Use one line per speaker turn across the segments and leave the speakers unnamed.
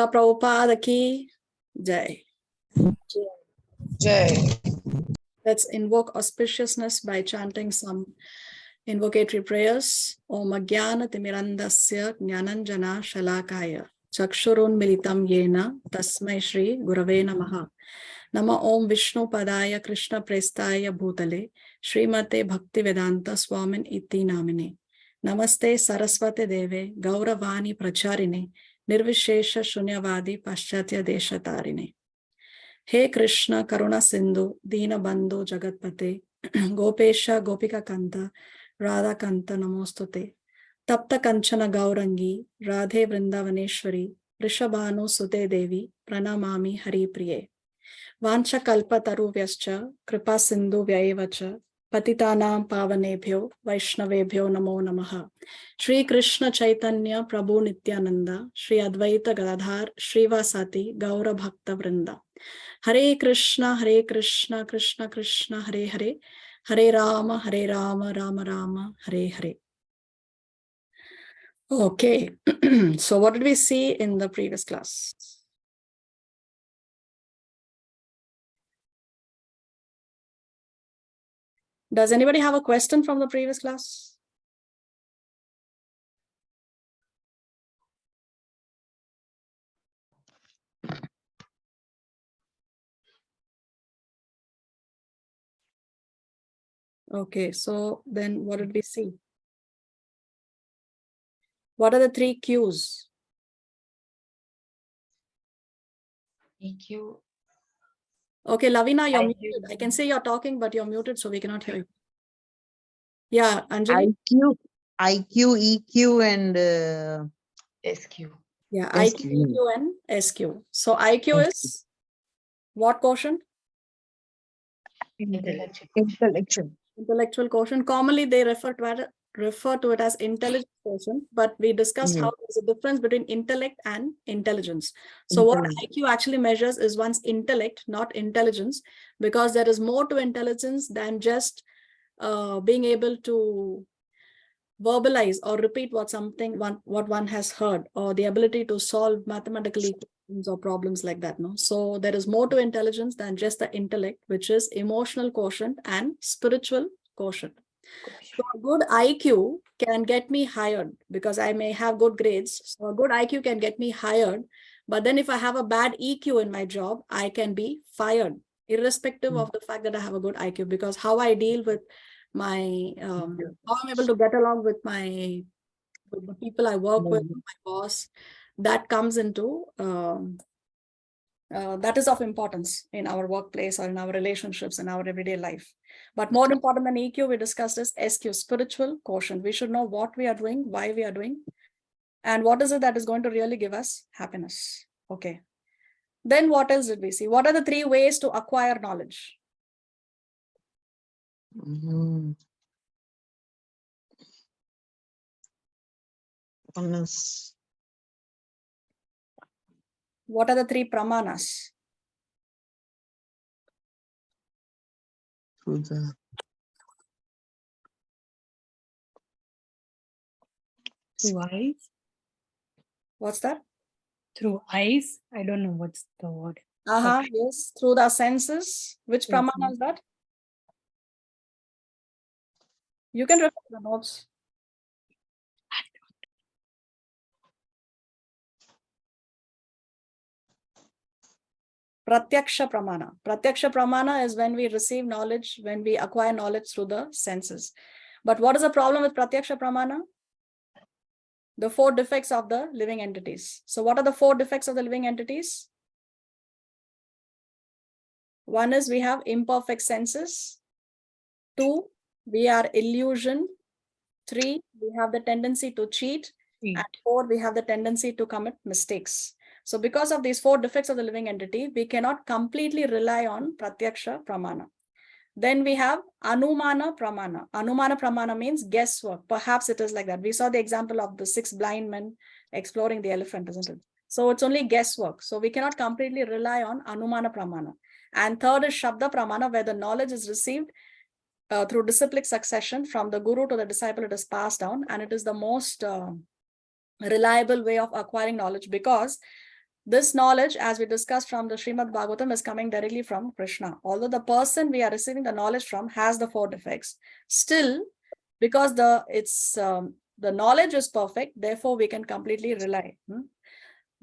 Srila Prabhupada ki Jai.
Jai.
Let's invoke auspiciousness by chanting some invocatory prayers. Om Ajnana Timirandasya Jnananjana Shalakaya Chakshurun Militam Yena Tasmai Shri Gurave Namaha. Nama Om Vishnu Padaya Krishna Prestaya Bhutale Srimate Bhakti Vedanta Swamin Iti Namine. Namaste Saraswate Deve Gauravani Pracharine Nirvishesha Shunyavadi Paschatya Deshatarine. He Krishna Karuna Sindhu Dina Bandhu Jagatpate Gopesha Gopika Kanta Radha Kanta Namostute Tapta Kanchana Gaurangi Radhe Vrindavaneshwari Rishabhanu Sute Devi Pranamami Hari Priye Vancha Kalpa Taruvyascha Kripa Sindhu Vyayevacha Patitanam Pavanebhyo Vaishnavebhyo Namo Namaha. Shri Krishna Chaitanya Prabhu Nityananda Shri Advaita Gadadhar Shrivasati Gaura Bhakta Vrinda. Hare Krishna Krishna Krishna Hare Hare Hare Rama Rama Rama Hare Hare. Okay, so what did we see in the previous class? Does anybody have a question from the previous class? Okay, so then what did we see? What are the three Qs?
EQ.
Okay, Lavina, you're muted. I can say you're talking, but you're muted, so we cannot hear you. Yeah, Anjali?
IQ, EQ, and
SQ.
Yeah,
SQ.
IQ, EQ, and SQ. So IQ is what quotient? Intellectual quotient. Commonly, they refer to it as intelligence quotient, but we discussed how there's a difference between intellect and intelligence. So what IQ actually measures is one's intellect, not intelligence, because there is more to intelligence than just being able to verbalize or repeat what one has heard, or the ability to solve mathematical equations or problems like that. No, so there is more to intelligence than just the intellect, which is emotional quotient and spiritual quotient. So a good IQ can get me hired because I may have good grades. So a good IQ can get me hired, but then if I have a bad EQ in my job, I can be fired, irrespective of the fact that I have a good IQ, because how I deal with my how I'm able to get along with the people I work with, my boss, that comes into that is of importance in our workplace or in our relationships in our everyday life. But more important than EQ, we discussed is SQ, spiritual quotient. We should know what we are doing, why we are doing, and what is it that is going to really give us happiness. Okay. Then what else did we see? What are the three ways to acquire knowledge? What are the three pramanas?
Through
eyes.
What's that?
Through eyes. I don't know what's the word.
Yes, through the senses. Which pramana is that? You can refer to the notes. Pratyaksha pramana. Pratyaksha pramana is when we receive knowledge, when we acquire knowledge through the senses. But what is the problem with Pratyaksha pramana? The four defects of the living entities. So what are the four defects of the living entities? One is we have imperfect senses. 2, we are illusion. 3, we have the tendency to cheat. And 4, we have the tendency to commit mistakes. So because of these four defects of the living entity, we cannot completely rely on Pratyaksha pramana. Then we have Anumana pramana. Anumana pramana means guesswork. Perhaps it is like that. We saw the example of the 6 blind men exploring the elephant, isn't it? So it's only guesswork. So we cannot completely rely on Anumana pramana. And third is Shabda pramana, where the knowledge is received through disciplic succession from the guru to the disciple. It is passed down, and it is the most reliable way of acquiring knowledge, because This knowledge, as we discussed from the Srimad Bhagavatam, is coming directly from Krishna. Although the person we are receiving the knowledge from has the 4 defects, still, because the knowledge is perfect, therefore we can completely rely.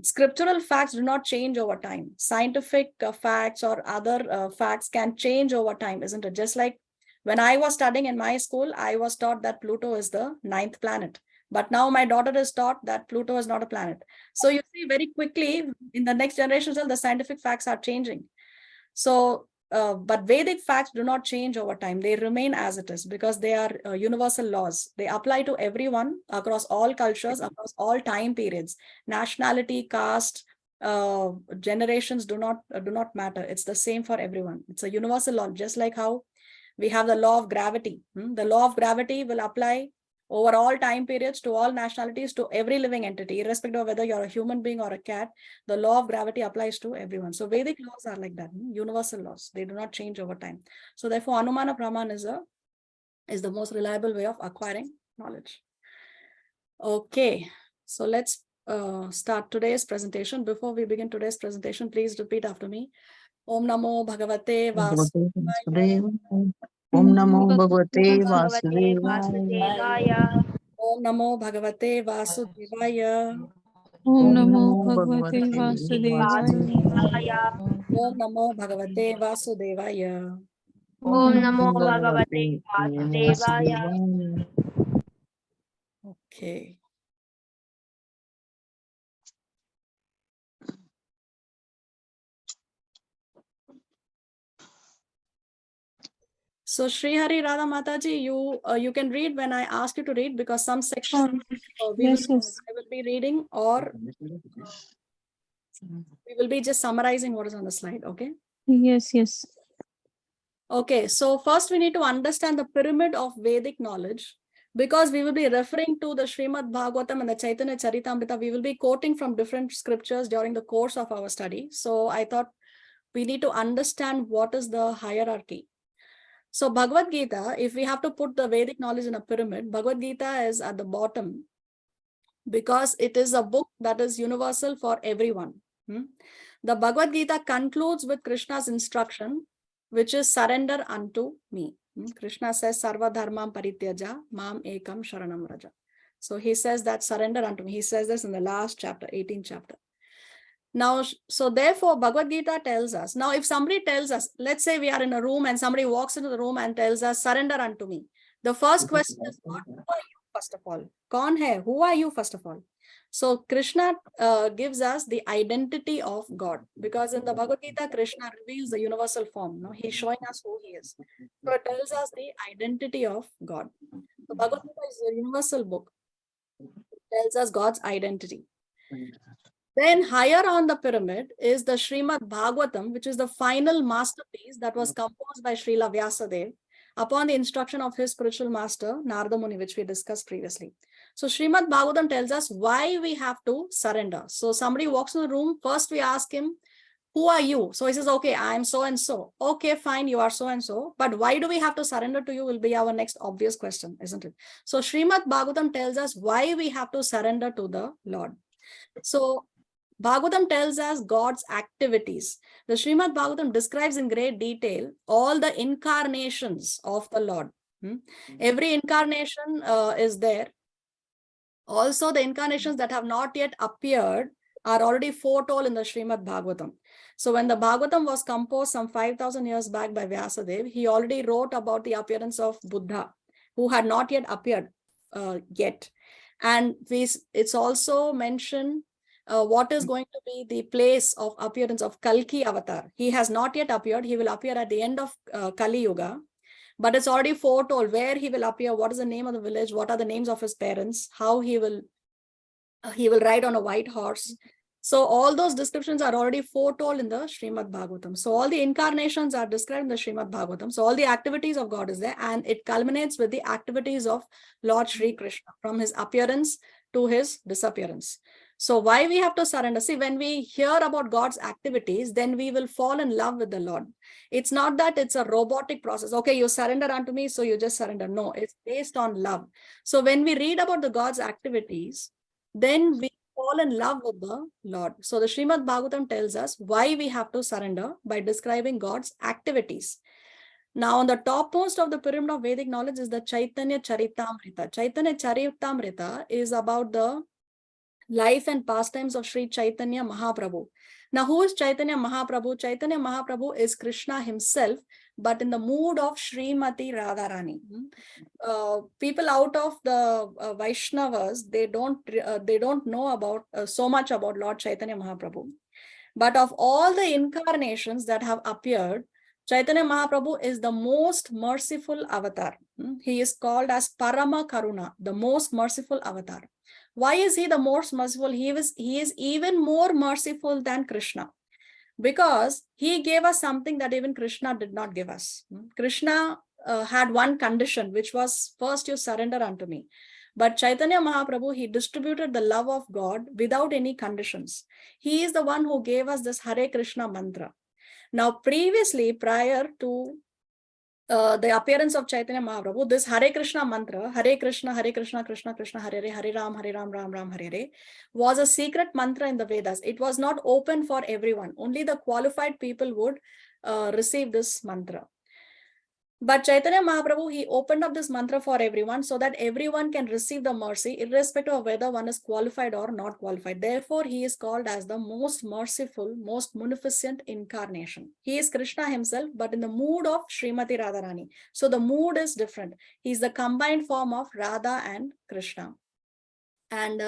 Scriptural facts do not change over time. Scientific facts or other facts can change over time, isn't it? Just like when I was studying in my school, I was taught that Pluto is the 9th planet. But now my daughter is taught that Pluto is not a planet. So you see very quickly in the next generation, the scientific facts are changing. So, but Vedic facts do not change over time. They remain as it is because they are universal laws. They apply to everyone across all cultures, across all time periods. Nationality, caste, generations do not matter. It's the same for everyone. It's a universal law, just like how we have the law of gravity. The law of gravity will apply over all time periods to all nationalities, to every living entity, irrespective of whether you're a human being or a cat. The law of gravity applies to everyone. So Vedic laws are like that, universal laws. They do not change over time. So therefore, Anumana Praman is the most reliable way of acquiring knowledge. Okay, so let's start today's presentation. Before we begin today's presentation, please repeat after me. Om Namo Bhagavate Vasudevaya.
Om Namo Bhagavate Vasudevaya.
Vasudevaya.
Om Namo Bhagavate Vasudevaya.
Om
Om
Namo
Namo
Bhagavate Vasudevaya.
Vasudevaya.
Om Namo Bhagavate Vasudevaya.
Om Namo
Bhagavate
Bhagavate Vasudevaya.
Vasudevaya.
Okay. So Shri Hari Radha Mataji, you can read when I ask you to read, because some sections
Yes, yes.
I will be reading, or we will be just summarizing what is on the slide. Okay.
Yes, yes.
Okay. So first we need to understand the pyramid of Vedic knowledge, because we will be referring to the Srimad Bhagavatam and the Chaitanya Charitamrita. We will be quoting from different scriptures during the course of our study. So I thought we need to understand what is the hierarchy. So Bhagavad Gita, if we have to put the Vedic knowledge in a pyramid, Bhagavad Gita is at the bottom because it is a book that is universal for everyone. The Bhagavad Gita concludes with Krishna's instruction, which is surrender unto me. Krishna says, Sarva Dharmam Parityaja, Mam Ekam Sharanam Raja. So he says that surrender unto me. He says this in the last chapter, 18th chapter. Now, so therefore, Bhagavad Gita tells us, now if somebody tells us, let's say we are in a room and somebody walks into the room and tells us, surrender unto me. The first question is not, who are you, first of all? Kaun hai? Who are you, first of all? So Krishna gives us the identity of God, because in the Bhagavad Gita, Krishna reveals the universal form. No? He's showing us who he is. So it tells us the identity of God. The Bhagavad Gita is a universal book. It tells us God's identity. Then higher on the pyramid is the Srimad Bhagavatam, which is the final masterpiece that was composed by Srila Vyasadeva upon the instruction of his spiritual master, Narada Muni, which we discussed previously. So Srimad Bhagavatam tells us why we have to surrender. So somebody walks in the room, first we ask him, who are you? So he says, okay, I am so-and-so. Okay, fine, you are so-and-so. But why do we have to surrender to you will be our next obvious question, isn't it? So Srimad Bhagavatam tells us why we have to surrender to the Lord. So Bhagavatam tells us God's activities. The Srimad Bhagavatam describes in great detail all the incarnations of the Lord. Every incarnation is there. Also, the incarnations that have not yet appeared are already foretold in the Srimad Bhagavatam. So when the Bhagavatam was composed some 5,000 years back by Vyasadeva, he already wrote about the appearance of Buddha, who had not yet appeared yet. And it's also mentioned what is going to be the place of appearance of Kalki avatar. He has not yet appeared. He will appear at the end of Kali Yuga. But it's already foretold where he will appear, what is the name of the village, what are the names of his parents, how he will ride on a white horse. So all those descriptions are already foretold in the Srimad Bhagavatam. So all the incarnations are described in the Srimad Bhagavatam. So all the activities of God is there, and it culminates with the activities of Lord Sri Krishna, from his appearance to his disappearance. So why we have to surrender? See, when we hear about God's activities, then we will fall in love with the Lord. It's not that it's a robotic process. Okay, you surrender unto me, so you just surrender. No, it's based on love. So when we read about the God's activities, then we fall fall in love with the Lord. So the Srimad Bhagavatam tells us why we have to surrender by describing God's activities. Now, on the topmost of the pyramid of Vedic knowledge is the Chaitanya Charitamrita. Chaitanya Charitamrita is about the life and pastimes of Sri Chaitanya Mahaprabhu. Now, who is Chaitanya Mahaprabhu? Chaitanya Mahaprabhu is Krishna himself, but in the mood of Srimati Radharani. People out of the Vaishnavas, they don't know about so much about Lord Chaitanya Mahaprabhu. But of all the incarnations that have appeared, Chaitanya Mahaprabhu is the most merciful avatar. He is called as Parama Karuna, the most merciful avatar. Why is he the most merciful? He is even more merciful than Krishna, because he gave us something that even Krishna did not give us. Krishna had one condition, which was, first you surrender unto me. But Chaitanya Mahaprabhu, he distributed the love of God without any conditions. He is the one who gave us this Hare Krishna mantra. Now, previously, prior to the appearance of Chaitanya Mahaprabhu, this Hare Krishna mantra, Hare Krishna, Krishna Krishna, Hare Ram, Ram Ram, Hare, was a secret mantra in the Vedas. It was not open for everyone. Only the qualified people would receive this mantra. But Chaitanya Mahaprabhu, he opened up this mantra for everyone so that everyone can receive the mercy, irrespective of whether one is qualified or not qualified. Therefore, he is called as the most merciful, most munificent incarnation. He is Krishna himself, but in the mood of Srimati Radharani. So the mood is different. He is the combined form of Radha and Krishna. And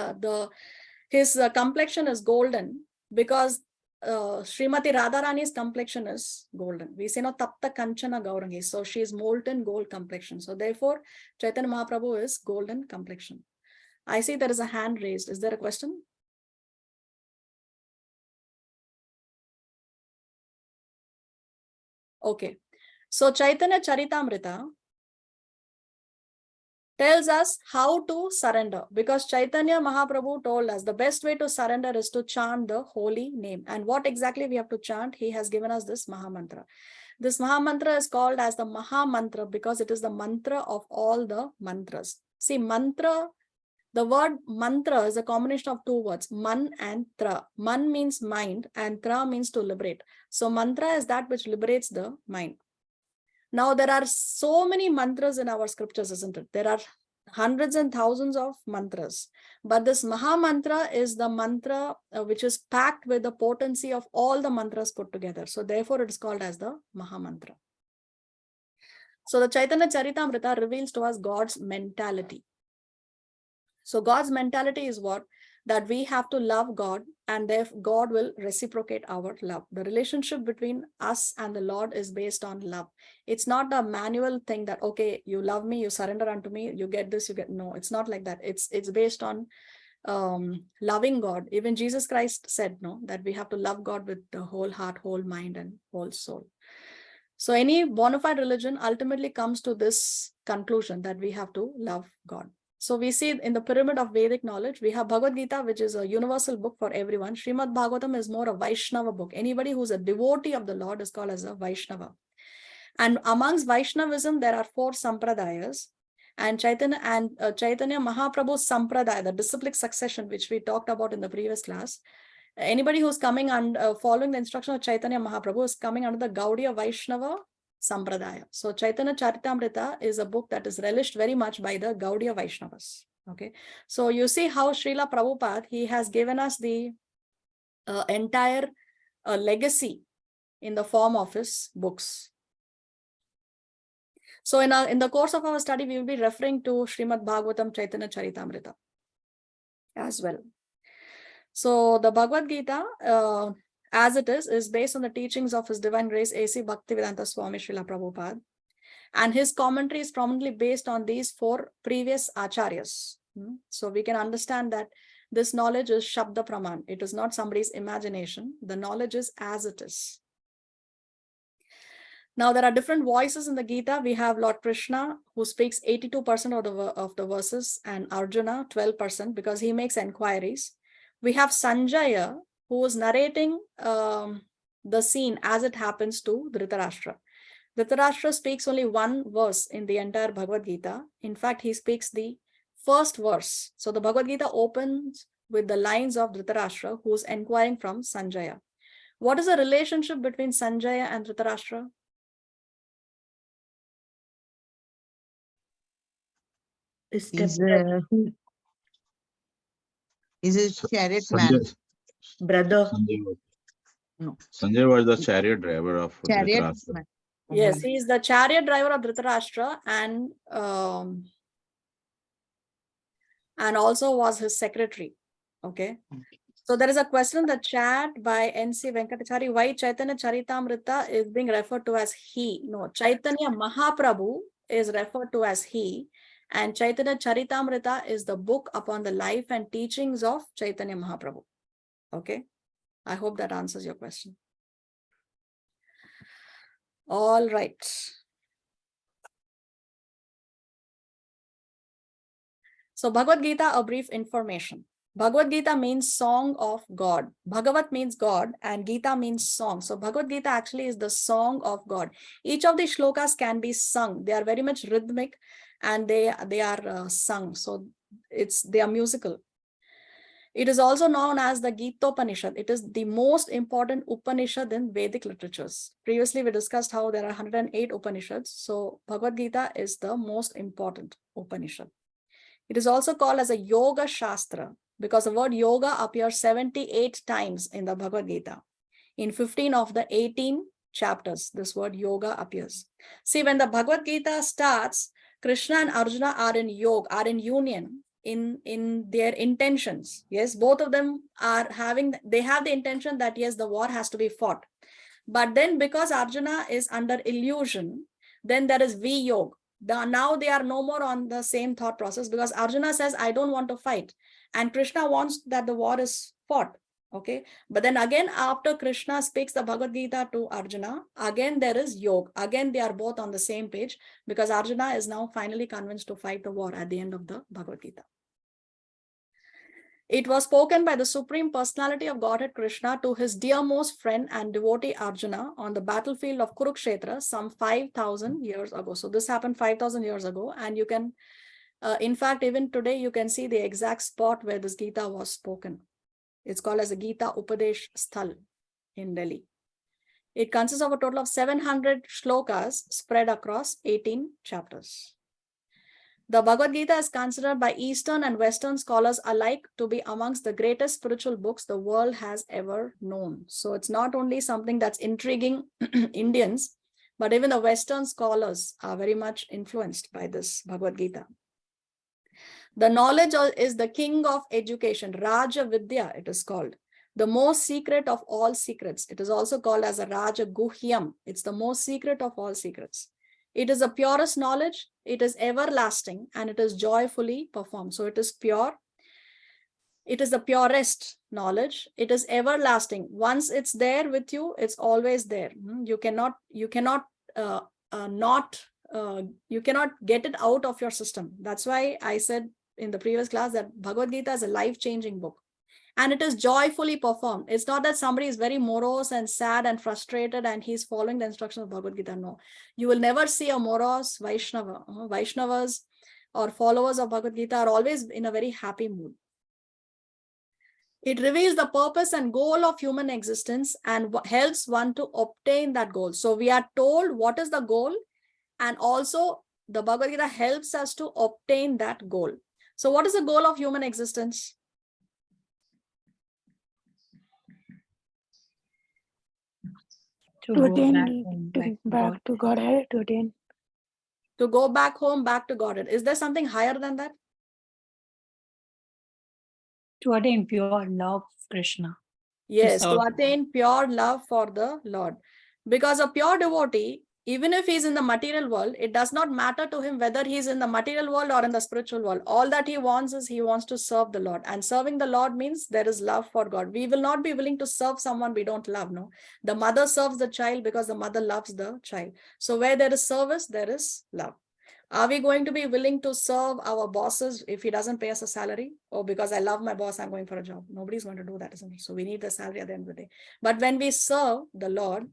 his complexion is golden because Srimati Radharani's complexion is golden. We say no tapta kanchana gaurangi. So she is molten gold complexion. So therefore, Chaitanya Mahaprabhu is golden complexion. I see there is a hand raised. Is there a question? Okay. So Chaitanya Charitamrita tells us how to surrender, because Chaitanya Mahaprabhu told us the best way to surrender is to chant the holy name. And what exactly we have to chant? He has given us this Maha Mantra. This Maha Mantra is called as the Maha Mantra because it is the mantra of all the mantras. See, mantra, the word mantra is a combination of two words, man and tra. Man means mind and tra means to liberate. So mantra is that which liberates the mind. Now, there are so many mantras in our scriptures, isn't it? There are hundreds and thousands of mantras. But this Maha Mantra is the mantra which is packed with the potency of all the mantras put together. So therefore, it is called as the Maha Mantra. So the Chaitanya Charitamrita reveals to us God's mentality. So God's mentality is what? That we have to love God, and therefore God will reciprocate our love. The relationship between us and the Lord is based on love. It's not a manual thing that, okay, you love me, you surrender unto me, you get this, you get, no, it's not like that. It's based on loving God. Even Jesus Christ said, no, that we have to love God with the whole heart, whole mind, and whole soul. So any bona fide religion ultimately comes to this conclusion that we have to love God. So we see in the pyramid of Vedic knowledge, we have Bhagavad Gita, which is a universal book for everyone. Srimad Bhagavatam is more a Vaishnava book. Anybody who's a devotee of the Lord is called as a Vaishnava. And amongst Vaishnavism, there are 4 sampradayas. And Chaitanya Mahaprabhu's sampradaya, the disciplic succession, which we talked about in the previous class. Anybody who's coming and following the instruction of Chaitanya Mahaprabhu is coming under the Gaudiya Vaishnava Sampradaya. So Chaitanya Charitamrita is a book that is relished very much by the Gaudiya Vaishnavas. Okay, so you see how Srila Prabhupada, he has given us the entire legacy in the form of his books. So in the course of our study, we will be referring to Srimad Bhagavatam Chaitanya Charitamrita as well. So the Bhagavad Gita, as it is based on the teachings of His Divine Grace A.C. Bhaktivedanta Swami Srila Prabhupada. And his commentary is prominently based on these 4 previous acharyas. So we can understand that this knowledge is Shabda Praman. It is not somebody's imagination. The knowledge is as it is. Now, there are different voices in the Gita. We have Lord Krishna, who speaks 82% of the verses, and Arjuna, 12%, because he makes inquiries. We have Sanjaya, who is narrating the scene as it happens to Dhritarashtra. Dhritarashtra speaks only 1 verse in the entire Bhagavad Gita. In fact, he speaks the first verse. So the Bhagavad Gita opens with the lines of Dhritarashtra, who's inquiring from Sanjaya. What is the relationship between Sanjaya and Dhritarashtra?
He's his chariot man.
Sanjay,
Brother. No.
Sanjay was the chariot driver of
Chariot
Dhritarashtra.
man.
Yes, he is the chariot driver of Dhritarashtra and also was his secretary. Okay. So there is a question in the chat by NC Venkatachari. Why Chaitanya Charitamrita is being referred to as he? No, Chaitanya Mahaprabhu is referred to as he. And Chaitanya Charitamrita is the book upon the life and teachings of Chaitanya Mahaprabhu. Okay. I hope that answers your question. All right. So Bhagavad Gita, a brief information. Bhagavad Gita means song of God. Bhagavat means God and Gita means song. So Bhagavad Gita actually is the song of God. Each of the shlokas can be sung. They are very much rhythmic and they are sung. So they are musical. It is also known as the Gitopanishad. It is the most important Upanishad in Vedic literatures. Previously, we discussed how there are 108 Upanishads. So Bhagavad Gita is the most important Upanishad. It is also called as a Yoga Shastra because the word yoga appears 78 times in the Bhagavad Gita. In 15 of the 18 chapters, this word yoga appears. See, when the Bhagavad Gita starts, Krishna and Arjuna are in yoga, are in union in their intentions. Yes, both of them they have the intention that yes, the war has to be fought. But then because Arjuna is under illusion, then there is Viyog. Now they are no more on the same thought process because Arjuna says, I don't want to fight. And Krishna wants that the war is fought. Okay. But then again, after Krishna speaks the Bhagavad Gita to Arjuna, again there is Yog. Again, they are both on the same page because Arjuna is now finally convinced to fight the war at the end of the Bhagavad Gita. It was spoken by the Supreme Personality of Godhead Krishna to his dearmost friend and devotee Arjuna on the battlefield of Kurukshetra some 5,000 years ago. So this happened 5,000 years ago. And you can, in fact, even today, you can see the exact spot where this Gita was spoken. It's called as the Gita Upadesh Sthal in Delhi. It consists of a total of 700 shlokas spread across 18 chapters. The Bhagavad Gita is considered by Eastern and Western scholars alike to be amongst the greatest spiritual books the world has ever known. So it's not only something that's intriguing Indians, but even the Western scholars are very much influenced by this Bhagavad Gita. The knowledge is the king of education, Raja Vidya it is called. The most secret of all secrets. It is also called as a Raja Guhyam. It's the most secret of all secrets. It is the purest knowledge, it is everlasting, and it is joyfully performed. So it is pure. It is the purest knowledge. It is everlasting. Once it's there with you, it's always there. You cannot get it out of your system. That's why I said in the previous class that Bhagavad Gita is a life-changing book. And it is joyfully performed. It's not that somebody is very morose and sad and frustrated and he's following the instructions of Bhagavad Gita. No, you will never see a morose Vaishnava. Vaishnavas or followers of Bhagavad Gita are always in a very happy mood. It reveals the purpose and goal of human existence and helps one to obtain that goal. So we are told what is the goal, and also the Bhagavad Gita helps us to obtain that goal. So what is the goal of human existence?
To
To
go
attain
back to Godhead, to attain.
To go back home, back to Godhead. Is there something higher than that?
To attain pure love of Krishna.
Yes, to
serve.
attain pure love for the Lord. Because a pure devotee, even if he's in the material world, it does not matter to him whether he's in the material world or in the spiritual world. All that he wants is he wants to serve the Lord. And serving the Lord means there is love for God. We will not be willing to serve someone we don't love. No, the mother serves the child because the mother loves the child. So where there is service, there is love. Are we going to be willing to serve our bosses if he doesn't pay us a salary? Or because I love my boss, I'm going for a job. Nobody's going to do that, isn't it? So we need the salary at the end of the day. But when we serve the Lord,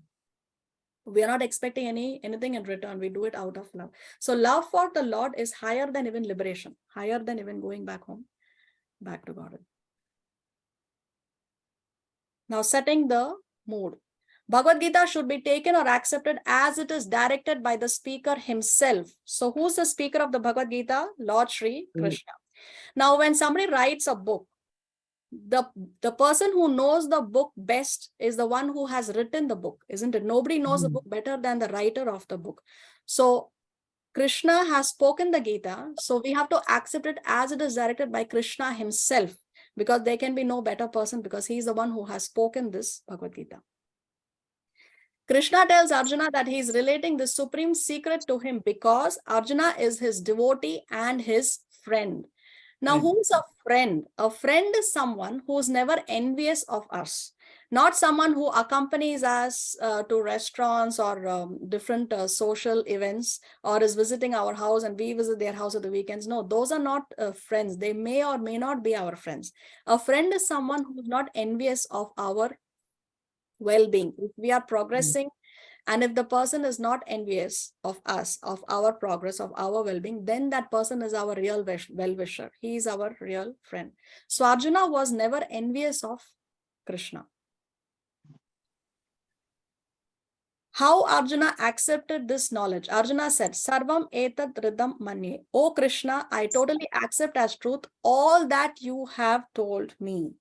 we are not expecting anything in return. We do it out of love. So love for the Lord is higher than even liberation, higher than even going back home, back to God. Now, setting the mood. Bhagavad Gita should be taken or accepted as it is directed by the speaker himself. So, who's the speaker of the Bhagavad Gita? Lord Sri Krishna. Now, when somebody writes a book, the person who knows the book best is the one who has written the book, isn't it? Nobody knows the book better than the writer of the book. So, Krishna has spoken the Gita, so we have to accept it as it is directed by Krishna himself, because there can be no better person, because he is the one who has spoken this Bhagavad Gita. Krishna tells Arjuna that he is relating the supreme secret to him because Arjuna is his devotee and his friend. Now, who is a friend? A friend is someone who is never envious of us, not someone who accompanies us to restaurants or different social events, or is visiting our house and we visit their house at the weekends. No, those are not friends. They may or may not be our friends. A friend is someone who is not envious of our well-being. If we are progressing, and if the person is not envious of us, of our progress, of our well-being, then that person is our real well-wisher. He is our real friend. So Arjuna was never envious of Krishna. How Arjuna accepted this knowledge? Arjuna said, Sarvam etat ridam manye. O Krishna, I totally accept as truth all that you have told me.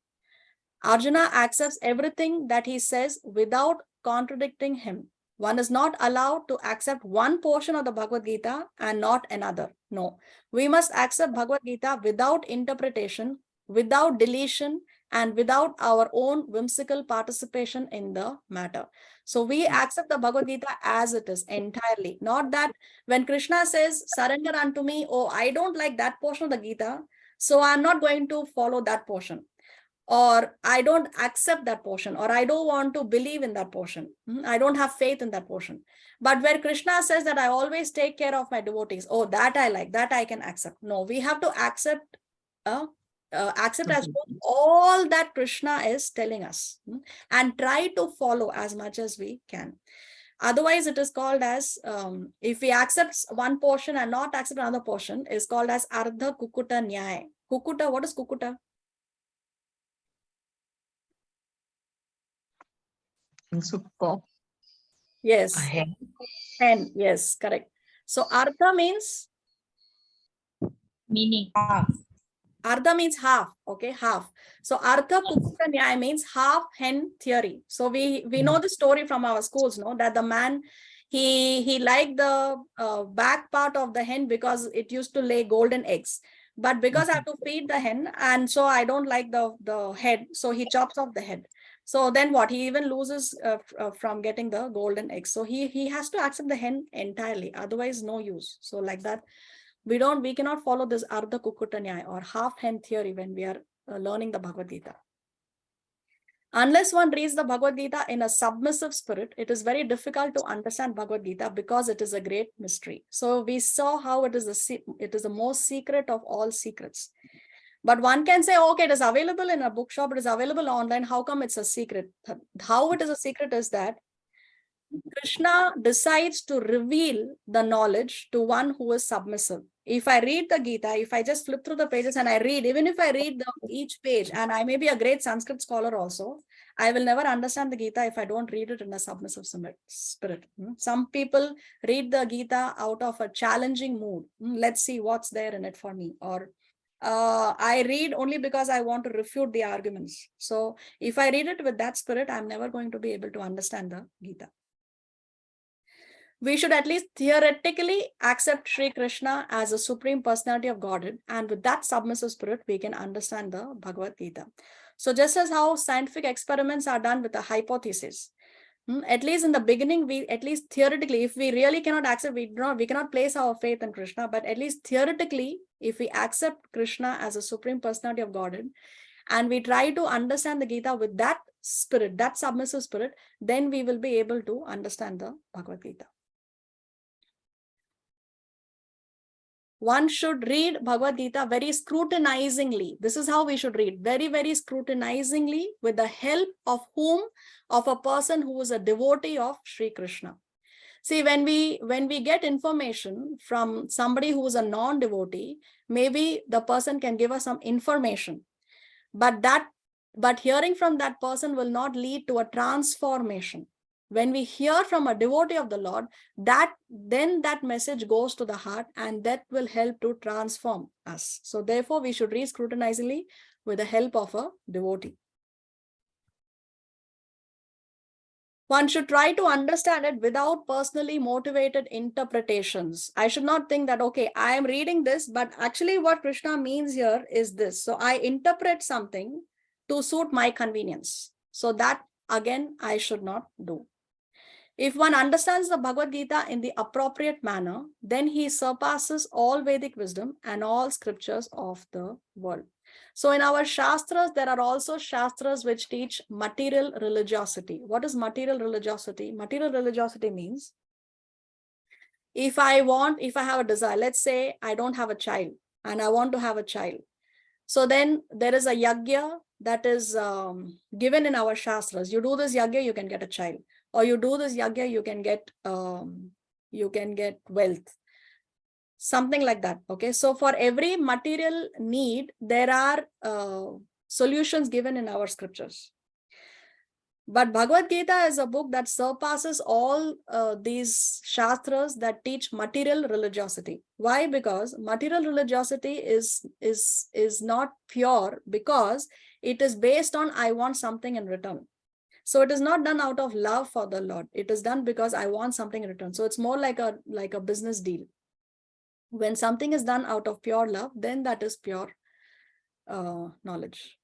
Arjuna accepts everything that he says without contradicting him. One is not allowed to accept one portion of the Bhagavad Gita and not another. No, we must accept Bhagavad Gita without interpretation, without deletion, and without our own whimsical participation in the matter. So we accept the Bhagavad Gita as it is entirely. Not that when Krishna says, surrender unto me, oh, I don't like that portion of the Gita, so I'm not going to follow that portion, or I don't accept that portion, or I don't want to believe in that portion. I don't have faith in that portion. But where Krishna says that I always take care of my devotees, oh, that I like, that I can accept. No, we have to accept as all that Krishna is telling us, and try to follow as much as we can. Otherwise, it is called as, if we accept one portion and not accept another portion, is called as Ardha Kukuta Nyaya. Kukuta, what is Kukuta?
So, cock.
Yes.
Hen.
Hen. Yes, correct. So Artha means?
Meaning.
Artha means half. Okay, half. So Artha Kukuta Nyaya means half hen theory. So we know the story from our schools, no? That the man, he liked the back part of the hen because it used to lay golden eggs. But because I have to feed the hen, and so I don't like the head, so he chops off the head. So then what? He even loses from getting the golden eggs. So he has to accept the hen entirely. Otherwise, no use. So like that, we cannot follow this Ardha Kukuta Nyaya or half hen theory when we are learning the Bhagavad Gita. Unless one reads the Bhagavad Gita in a submissive spirit, it is very difficult to understand Bhagavad Gita because it is a great mystery. So we saw how it is the most secret of all secrets. But one can say, okay, it is available in a bookshop, it is available online. How come it's a secret? How it is a secret is that Krishna decides to reveal the knowledge to one who is submissive. If I read the Gita, if I just flip through the pages and I read, even if I read each page, and I may be a great Sanskrit scholar also, I will never understand the Gita if I don't read it in a submissive spirit. Some people read the Gita out of a challenging mood. Let's see what's there in it for me. Or I read only because I want to refute the arguments. So if I read it with that spirit, I'm never going to be able to understand the Gita. We should at least theoretically accept Sri Krishna as a supreme personality of Godhead, and with that submissive spirit, we can understand the Bhagavad Gita. So just as how scientific experiments are done with a hypothesis, at least in the beginning, we at least theoretically, if we really cannot accept, we cannot place our faith in Krishna, but at least theoretically, if we accept Krishna as a supreme personality of Godhead, and we try to understand the Gita with that spirit, that submissive spirit, then we will be able to understand the Bhagavad Gita. One should read Bhagavad Gita very scrutinizingly. This is how we should read, very, very scrutinizingly, with the help of whom? Of a person who is a devotee of Sri Krishna. See, when we get information from somebody who is a non-devotee, maybe the person can give us some information, but that But hearing from that person will not lead to a transformation. When we hear from a devotee of the Lord, then that message goes to the heart, and that will help to transform us. So therefore, we should read scrutinizingly with the help of a devotee. One should try to understand it without personally motivated interpretations. I should not think that, okay, I am reading this, but actually what Krishna means here is this. So I interpret something to suit my convenience. So that, again, I should not do. If one understands the Bhagavad Gita in the appropriate manner, then he surpasses all Vedic wisdom and all scriptures of the world. So in our Shastras, there are also Shastras which teach material religiosity. What is material religiosity? Material religiosity means if I have a desire, let's say I don't have a child and I want to have a child. So then there is a yagya that is given in our Shastras. You do this yagya, you can get a child. Or you do this yagya, you can get wealth. Something like that. Okay. So for every material need, there are solutions given in our scriptures. But Bhagavad Gita is a book that surpasses all these shastras that teach material religiosity. Why? Because material religiosity is not pure, because it is based on I want something in return. So it is not done out of love for the Lord. It is done because I want something in return. So it's more like a business deal. When something is done out of pure love, then that is pure knowledge.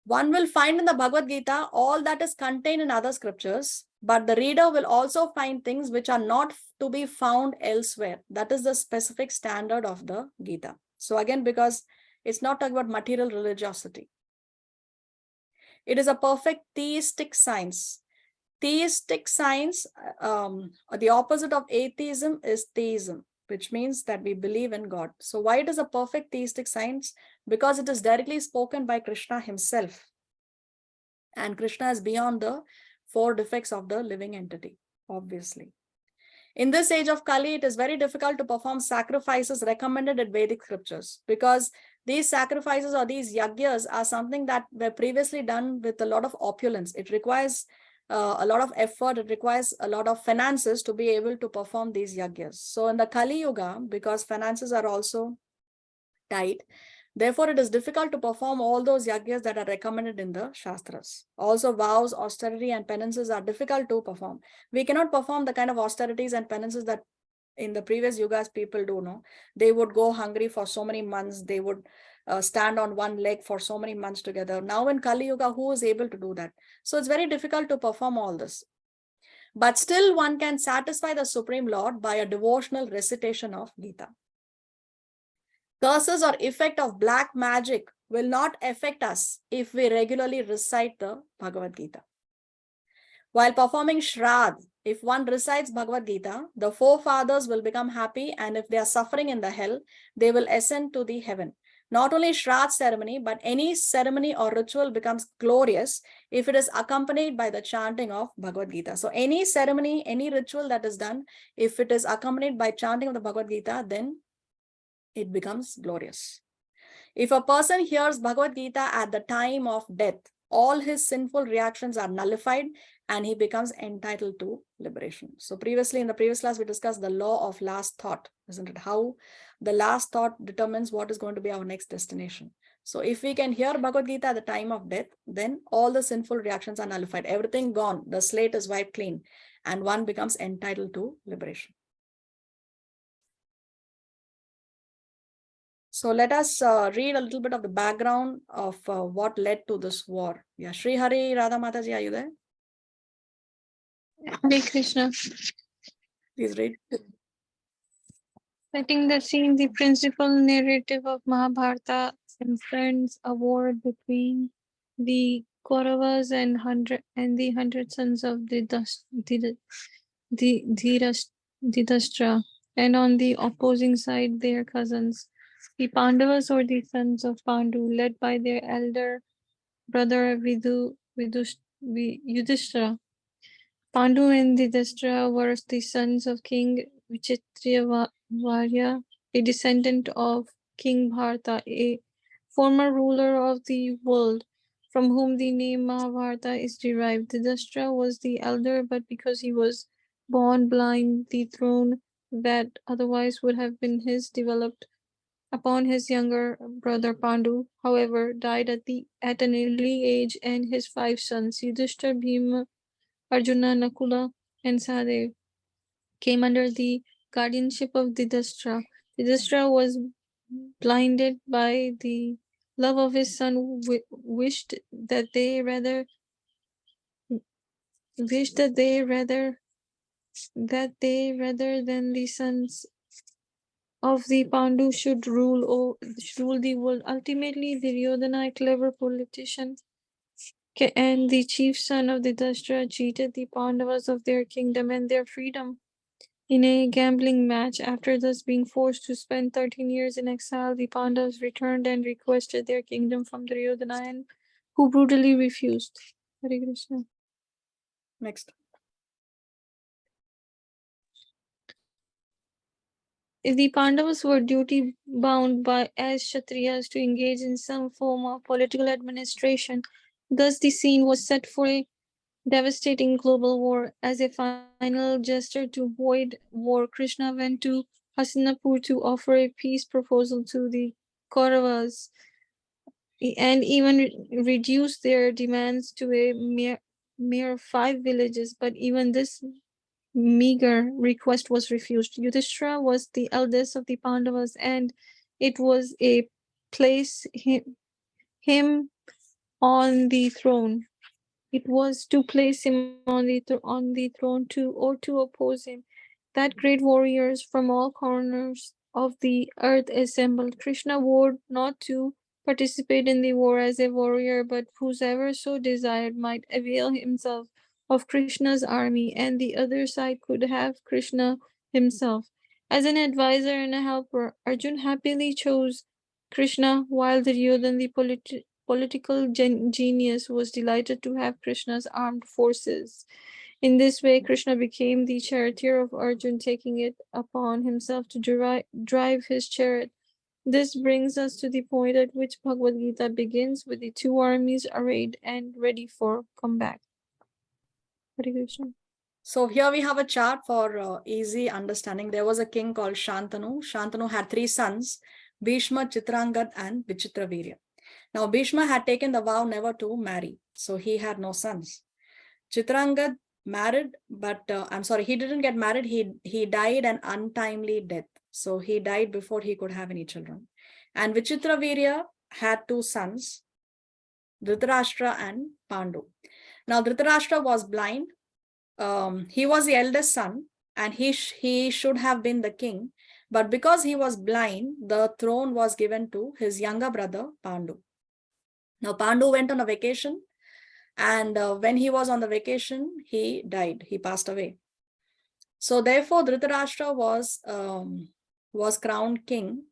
One will find in the Bhagavad Gita all that is contained in other scriptures, but the reader will also find things which are not to be found elsewhere. That is the specific standard of the Gita. So again, because it's not talking about material religiosity. It is a perfect theistic science. Theistic science, the opposite of atheism is theism, which means that we believe in God. So why it is a perfect theistic science? Because it is directly spoken by Krishna himself. And Krishna is beyond the 4 defects of the living entity, obviously. In this age of Kali, it is very difficult to perform sacrifices recommended in Vedic scriptures, because these sacrifices or these yagyas are something that were previously done with a lot of opulence. It requires a lot of effort. It requires a lot of finances to be able to perform these yagyas. So in the Kali Yuga, because finances are also tight, therefore it is difficult to perform all those yagyas that are recommended in the Shastras. Also, vows, austerity, and penances are difficult to perform. We cannot perform the kind of austerities and penances that in the previous yugas people do. No, they would go hungry for so many months. They would stand on one leg for so many months together. Now in Kali Yuga, who is able to do that? So it's very difficult to perform all this. But still one can satisfy the Supreme Lord by a devotional recitation of Gita. Curses or effect of black magic will not affect us if we regularly recite the Bhagavad Gita. While performing Shraddh, if one recites Bhagavad Gita, the forefathers will become happy, and if they are suffering in the hell, they will ascend to the heaven. Not only Shraddh ceremony, but any ceremony or ritual becomes glorious if it is accompanied by the chanting of Bhagavad Gita. So any ceremony, any ritual that is done, if it is accompanied by chanting of the Bhagavad Gita, then it becomes glorious. If a person hears Bhagavad Gita at the time of death, all his sinful reactions are nullified and he becomes entitled to liberation. So previously, in the previous class, we discussed the law of last thought, isn't it? How the last thought determines what is going to be our next destination. So if we can hear Bhagavad Gita at the time of death, then all the sinful reactions are nullified. Everything gone. The slate is wiped clean and one becomes entitled to liberation. So let us read a little bit of the background of what led to this war. Yeah, Sri Hari, Radha Mataji, are you there?
Hare Krishna.
Please read.
Setting the scene, the principal narrative of Mahabharata concerns a war between the Kauravas and the 100 sons of Dhritarashtra, and on the opposing side their cousins, the Pandavas, or the sons of Pandu, led by their elder brother Yudhishthira. Pandu and Dhritarashtra were the sons of King Vichitravarya, a descendant of King Bharata, a former ruler of the world. from whom the name Mahabharata is derived. Yudhishthira was the elder, but because he was born blind, the throne that otherwise would have been his developed upon his younger brother Pandu, however, died at an early age, and his 5 sons, Yudhishthira, Bhima, Arjuna, Nakula, and Sahadev, came under the guardianship of Yudhishthira. Yudhishthira was blinded by the love of his son, wished that they rather than the sons of the Pandu should rule the world. Ultimately, Duryodhana, a clever politician and the chief son of the Yudhishthira, cheated the Pandavas of their kingdom and their freedom in a gambling match. After thus being forced to spend 13 years in exile, the Pandavas returned and requested their kingdom from Duryodhana, who brutally refused. Hare Krishna.
Next.
The Pandavas were duty bound as Kshatriyas to engage in some form of political administration. Thus, the scene was set for a devastating global war. As a final gesture to avoid war, Krishna went to Hastinapur to offer a peace proposal to the Kauravas and even reduced their demands to a mere 5 villages. But even this meager request was refused. Yudhishthira was the eldest of the Pandavas, and it was a place him on the throne. It was to place him on the throne to oppose him. That great warriors from all corners of the earth assembled. Krishna vowed not to participate in the war as a warrior, but whosoever so desired might avail himself of Krishna's army, and the other side could have Krishna himself. As an advisor and a helper, Arjun happily chose Krishna, while Duryodhana, the political genius, was delighted to have Krishna's armed forces. In this way, Krishna became the charioteer of Arjun, taking it upon himself to drive his chariot. This brings us to the point at which Bhagavad Gita begins, with the 2 armies arrayed and ready for combat. Hare Krishna.
So here we have a chart for easy understanding. There was a king called Shantanu. Shantanu had 3 sons, Bhishma, Chitrangad, and Vichitravirya. Now Bhishma had taken the vow never to marry, so he had no sons. Chitrangad married, but he didn't get married. He died an untimely death. So he died before he could have any children. And Vichitravirya had 2 sons, Dhritarashtra and Pandu. Now Dhritarashtra was blind. He was the eldest son, and he should have been the king. But because he was blind, the throne was given to his younger brother, Pandu. Now Pandu went on a vacation, and when he was on the vacation, he died. He passed away. So therefore, Dhritarashtra was crowned king.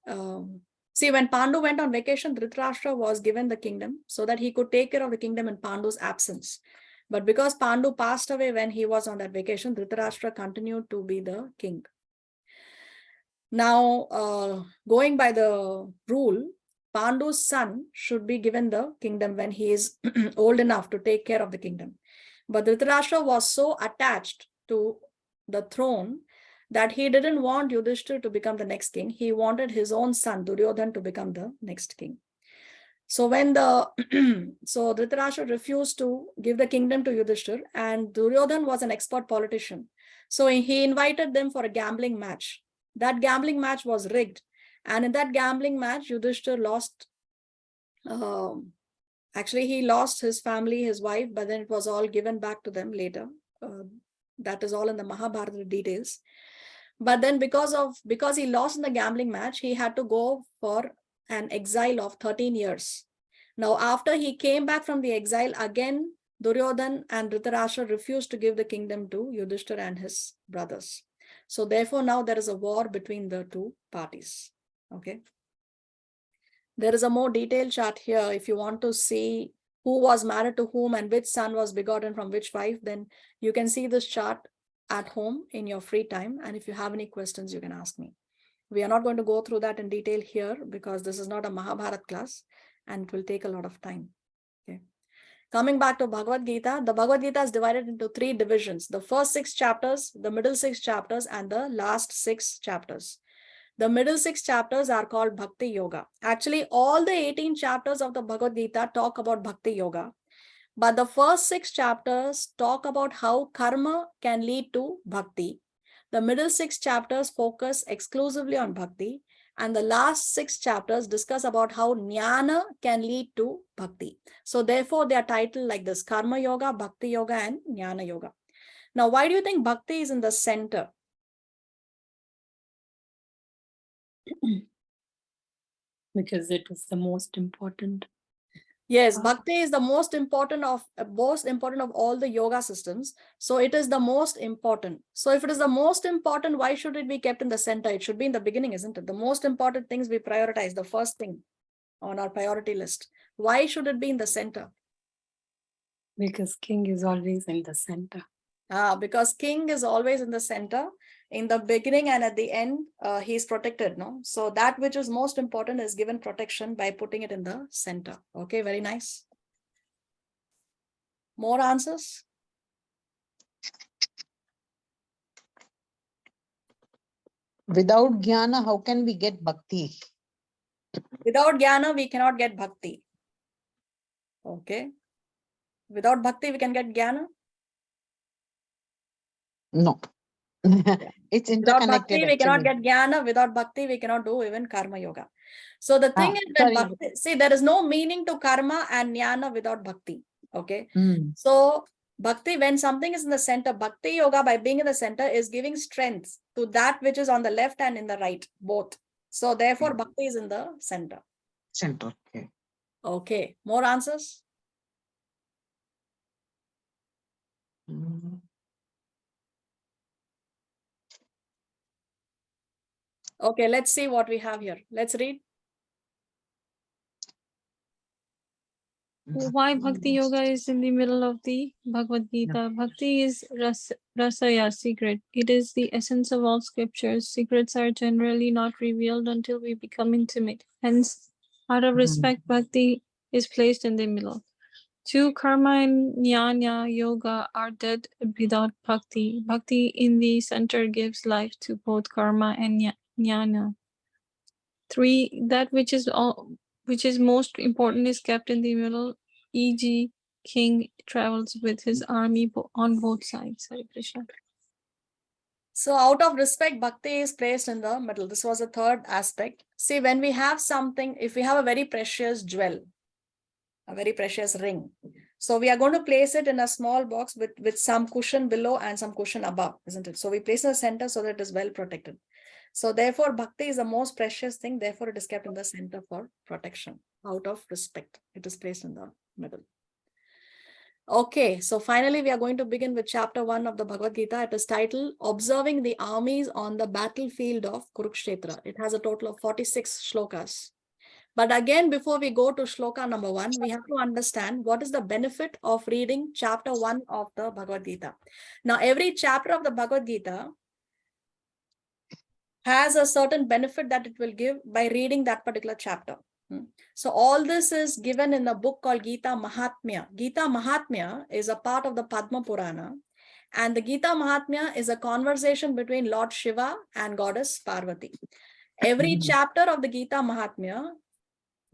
See, when Pandu went on vacation, Dhritarashtra was given the kingdom so that he could take care of the kingdom in Pandu's absence. But because Pandu passed away when he was on that vacation, Dhritarashtra continued to be the king. Now, going by the rule, Pandu's son should be given the kingdom when he is old enough to take care of the kingdom. But Dhritarashtra was so attached to the throne that he didn't want Yudhishthira to become the next king. He wanted his own son, Duryodhana, to become the next king. So when so Dhritarashtra refused to give the kingdom to Yudhishthira, and Duryodhana was an expert politician. So he invited them for a gambling match. That gambling match was rigged. And in that gambling match, Yudhishthira lost, actually he lost his family, his wife, but then it was all given back to them later. That is all in the Mahabharata details. But then because he lost in the gambling match, he had to go for an exile of 13 years. Now, after he came back from the exile, again, Duryodhana and Dhritarashtra refused to give the kingdom to Yudhishthira and his brothers. So therefore, now there is a war between the 2 parties. Okay. There is a more detailed chart here. If you want to see who was married to whom and which son was begotten from which wife, then you can see this chart at home in your free time. And if you have any questions, you can ask me. We are not going to go through that in detail here because this is not a Mahabharata class and it will take a lot of time. Okay. Coming back to Bhagavad Gita, the Bhagavad Gita is divided into 3 divisions. The first 6 chapters, the middle 6 chapters, and the last 6 chapters. The middle 6 chapters are called Bhakti Yoga. Actually, all the 18 chapters of the Bhagavad Gita talk about Bhakti Yoga. But the first 6 chapters talk about how karma can lead to bhakti. The middle 6 chapters focus exclusively on bhakti. And the last 6 chapters discuss about how jnana can lead to bhakti. So therefore, they are titled like this: Karma Yoga, Bhakti Yoga, and Jnana Yoga. Now, why do you think bhakti is in the center?
Because it is the most important.
Yes, bhakti is the most important of all the yoga systems. So it is the most important. So if it is the most important, why should it be kept in the center? It should be in the beginning, isn't it? The most important things we prioritize, the first thing on our priority list. Why should it be in the center?
Because king is always in the center.
Because king is always in the center. In the beginning and at the end, he is protected, no? So that which is most important is given protection by putting it in the center. Okay, very nice. More answers?
Without jnana, how can we get bhakti?
Without jnana, we cannot get bhakti. Okay. Without bhakti, we can get jnana.
No. It's
Without
interconnected
bhakti, we cannot
actually.
get jnana. Without bhakti, we cannot do even karma yoga. So the thing is that
sorry.
bhakti, see, there is no meaning to karma and jnana without bhakti. Okay.
Hmm.
So bhakti, when something is in the center, bhakti yoga by being in the center is giving strength to that which is on the left and in the right, both. So therefore, bhakti is in the center.
Center. Okay.
Okay. More answers?
Hmm.
Okay, let's see what we have here. Let's read.
Why Bhakti Yoga is in the middle of the Bhagavad Gita? Bhakti is rasaya, secret. It is the essence of all scriptures. Secrets are generally not revealed until we become intimate. Hence, out of respect, Bhakti is placed in the middle. 2. Karma and Jnana Yoga are dead without Bhakti. Bhakti in the center gives life to both karma and Jnana. 3. That which is most important is kept in the middle, e.g. king travels with his army on both sides. Hare Krishna.
So out of respect, bhakti is placed in the middle. This was the third aspect. See, when we have something, if we have a very precious jewel, a very precious ring, so we are going to place it in a small box with some cushion below and some cushion above, isn't it? So we place in the center so that it is well protected. So therefore, bhakti is the most precious thing. Therefore, it is kept in the center for protection. Out of respect, it is placed in the middle. Okay, so finally, we are going to begin with chapter 1 of the Bhagavad Gita. It is titled Observing the Armies on the Battlefield of Kurukshetra. It has a total of 46 shlokas. But again, before we go to shloka number 1, we have to understand what is the benefit of reading chapter 1 of the Bhagavad Gita. Now, every chapter of the Bhagavad Gita has a certain benefit that it will give by reading that particular chapter. So all this is given in a book called Gita Mahatmya. Gita Mahatmya is a part of the Padma Purana. And the Gita Mahatmya is a conversation between Lord Shiva and Goddess Parvati. Every chapter of the Gita Mahatmya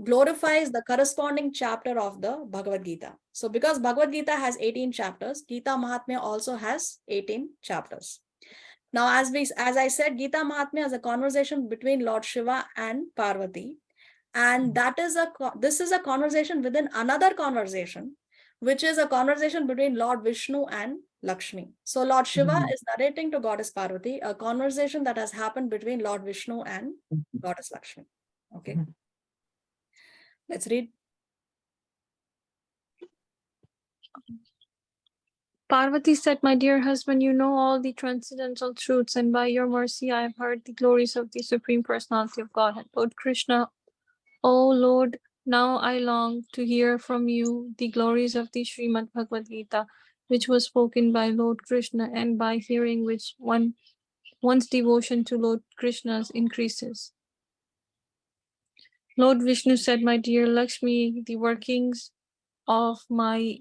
glorifies the corresponding chapter of the Bhagavad Gita. So because Bhagavad Gita has 18 chapters, Gita Mahatmya also has 18 chapters. Now, as I said, Gita Mahatmya is a conversation between Lord Shiva and Parvati. And this is a conversation within another conversation, which is a conversation between Lord Vishnu and Lakshmi. So Lord Shiva is narrating to Goddess Parvati a conversation that has happened between Lord Vishnu and Goddess Lakshmi. Okay. Let's read.
Parvati said, my dear husband, you know all the transcendental truths, and by your mercy I have heard the glories of the Supreme Personality of Godhead. Lord Krishna, O Lord, now I long to hear from you the glories of the Srimad Bhagavad Gita, which was spoken by Lord Krishna, and by hearing which one's devotion to Lord Krishna's increases. Lord Vishnu said, my dear Lakshmi, the workings of my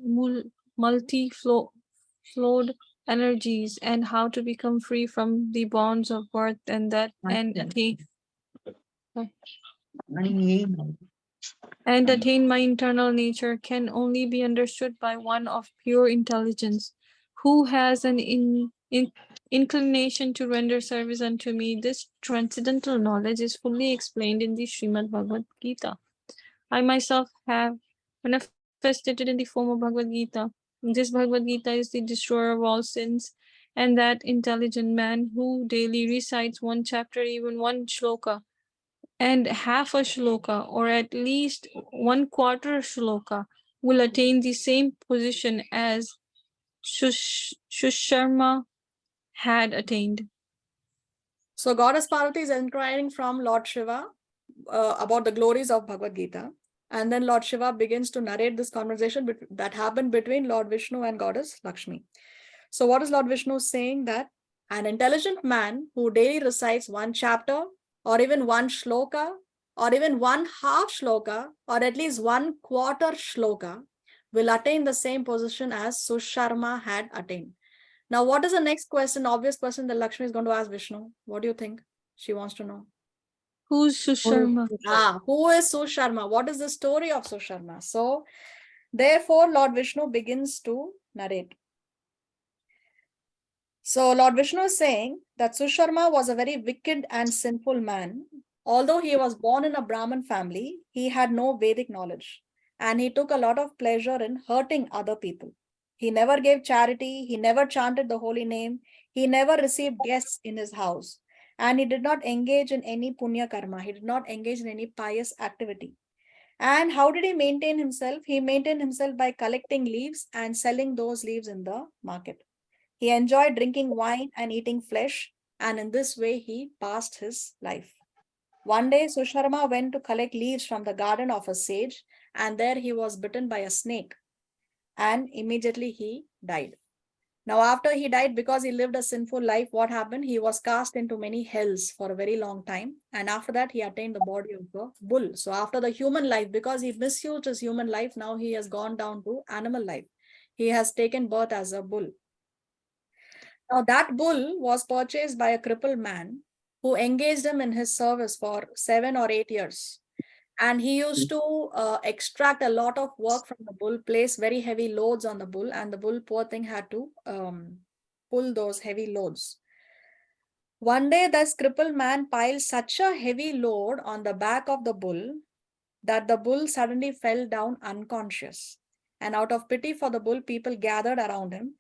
multi-flowed energies and how to become free from the bonds of birth and attain my internal nature can only be understood by one of pure intelligence who has an inclination to render service unto me. This transcendental knowledge is fully explained in the Srimad Bhagavad Gita. I myself have manifested it in the form of Bhagavad Gita. This Bhagavad Gita is the destroyer of all sins, and that intelligent man who daily recites one chapter, even one shloka, and half a shloka, or at least 1/4 shloka, will attain the same position as Shusharma had attained.
So Goddess Parvati is inquiring from Lord Shiva about the glories of Bhagavad Gita. And then Lord Shiva begins to narrate this conversation that happened between Lord Vishnu and Goddess Lakshmi. So what is Lord Vishnu saying? That an intelligent man who daily recites one chapter or even one shloka or even one half shloka or at least 1/4 shloka will attain the same position as Susharma had attained. Now, what is the next question? Obvious question that Lakshmi is going to ask Vishnu. What do you think? She wants to know.
Who's Shusharma?
Who is Susharma? What is the story of Susharma? So, therefore, Lord Vishnu begins to narrate. So, Lord Vishnu is saying that Susharma was a very wicked and sinful man. Although he was born in a Brahmin family, he had no Vedic knowledge and he took a lot of pleasure in hurting other people. He never gave charity, he never chanted the holy name, he never received guests in his house, and he did not engage in any punya karma, he did not engage in any pious activity. And how did he maintain himself? He maintained himself by collecting leaves and selling those leaves in the market. He enjoyed drinking wine and eating flesh, and in this way he passed his life. One day, Susharma went to collect leaves from the garden of a sage, and there he was bitten by a snake, and immediately he died. Now, after he died, because he lived a sinful life, what happened? He was cast into many hells for a very long time, and after that, he attained the body of a bull. So, after the human life, because he misused his human life, now he has gone down to animal life. He has taken birth as a bull. Now, that bull was purchased by a crippled man who engaged him in his service for 7 or 8 years. And he used to extract a lot of work from the bull, place very heavy loads on the bull, and the bull, poor thing, had to pull those heavy loads. One day, this crippled man piled such a heavy load on the back of the bull that the bull suddenly fell down unconscious. And out of pity for the bull, people gathered around him.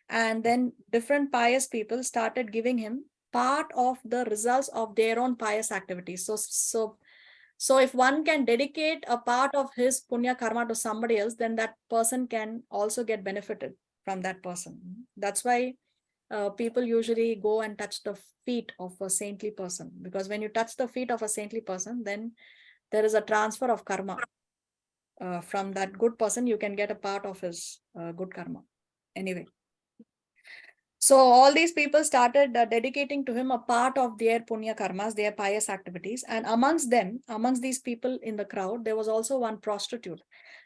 And then different pious people started giving him part of the results of their own pious activities. So if one can dedicate a part of his punya karma to somebody else, then that person can also get benefited from that person. That's why people usually go and touch the feet of a saintly person, because when you touch the feet of a saintly person, then there is a transfer of karma. From that good person, you can get a part of his good karma. Anyway. So all these people started dedicating to him a part of their punya karmas, their pious activities. And amongst them, amongst these people in the crowd, there was also one prostitute.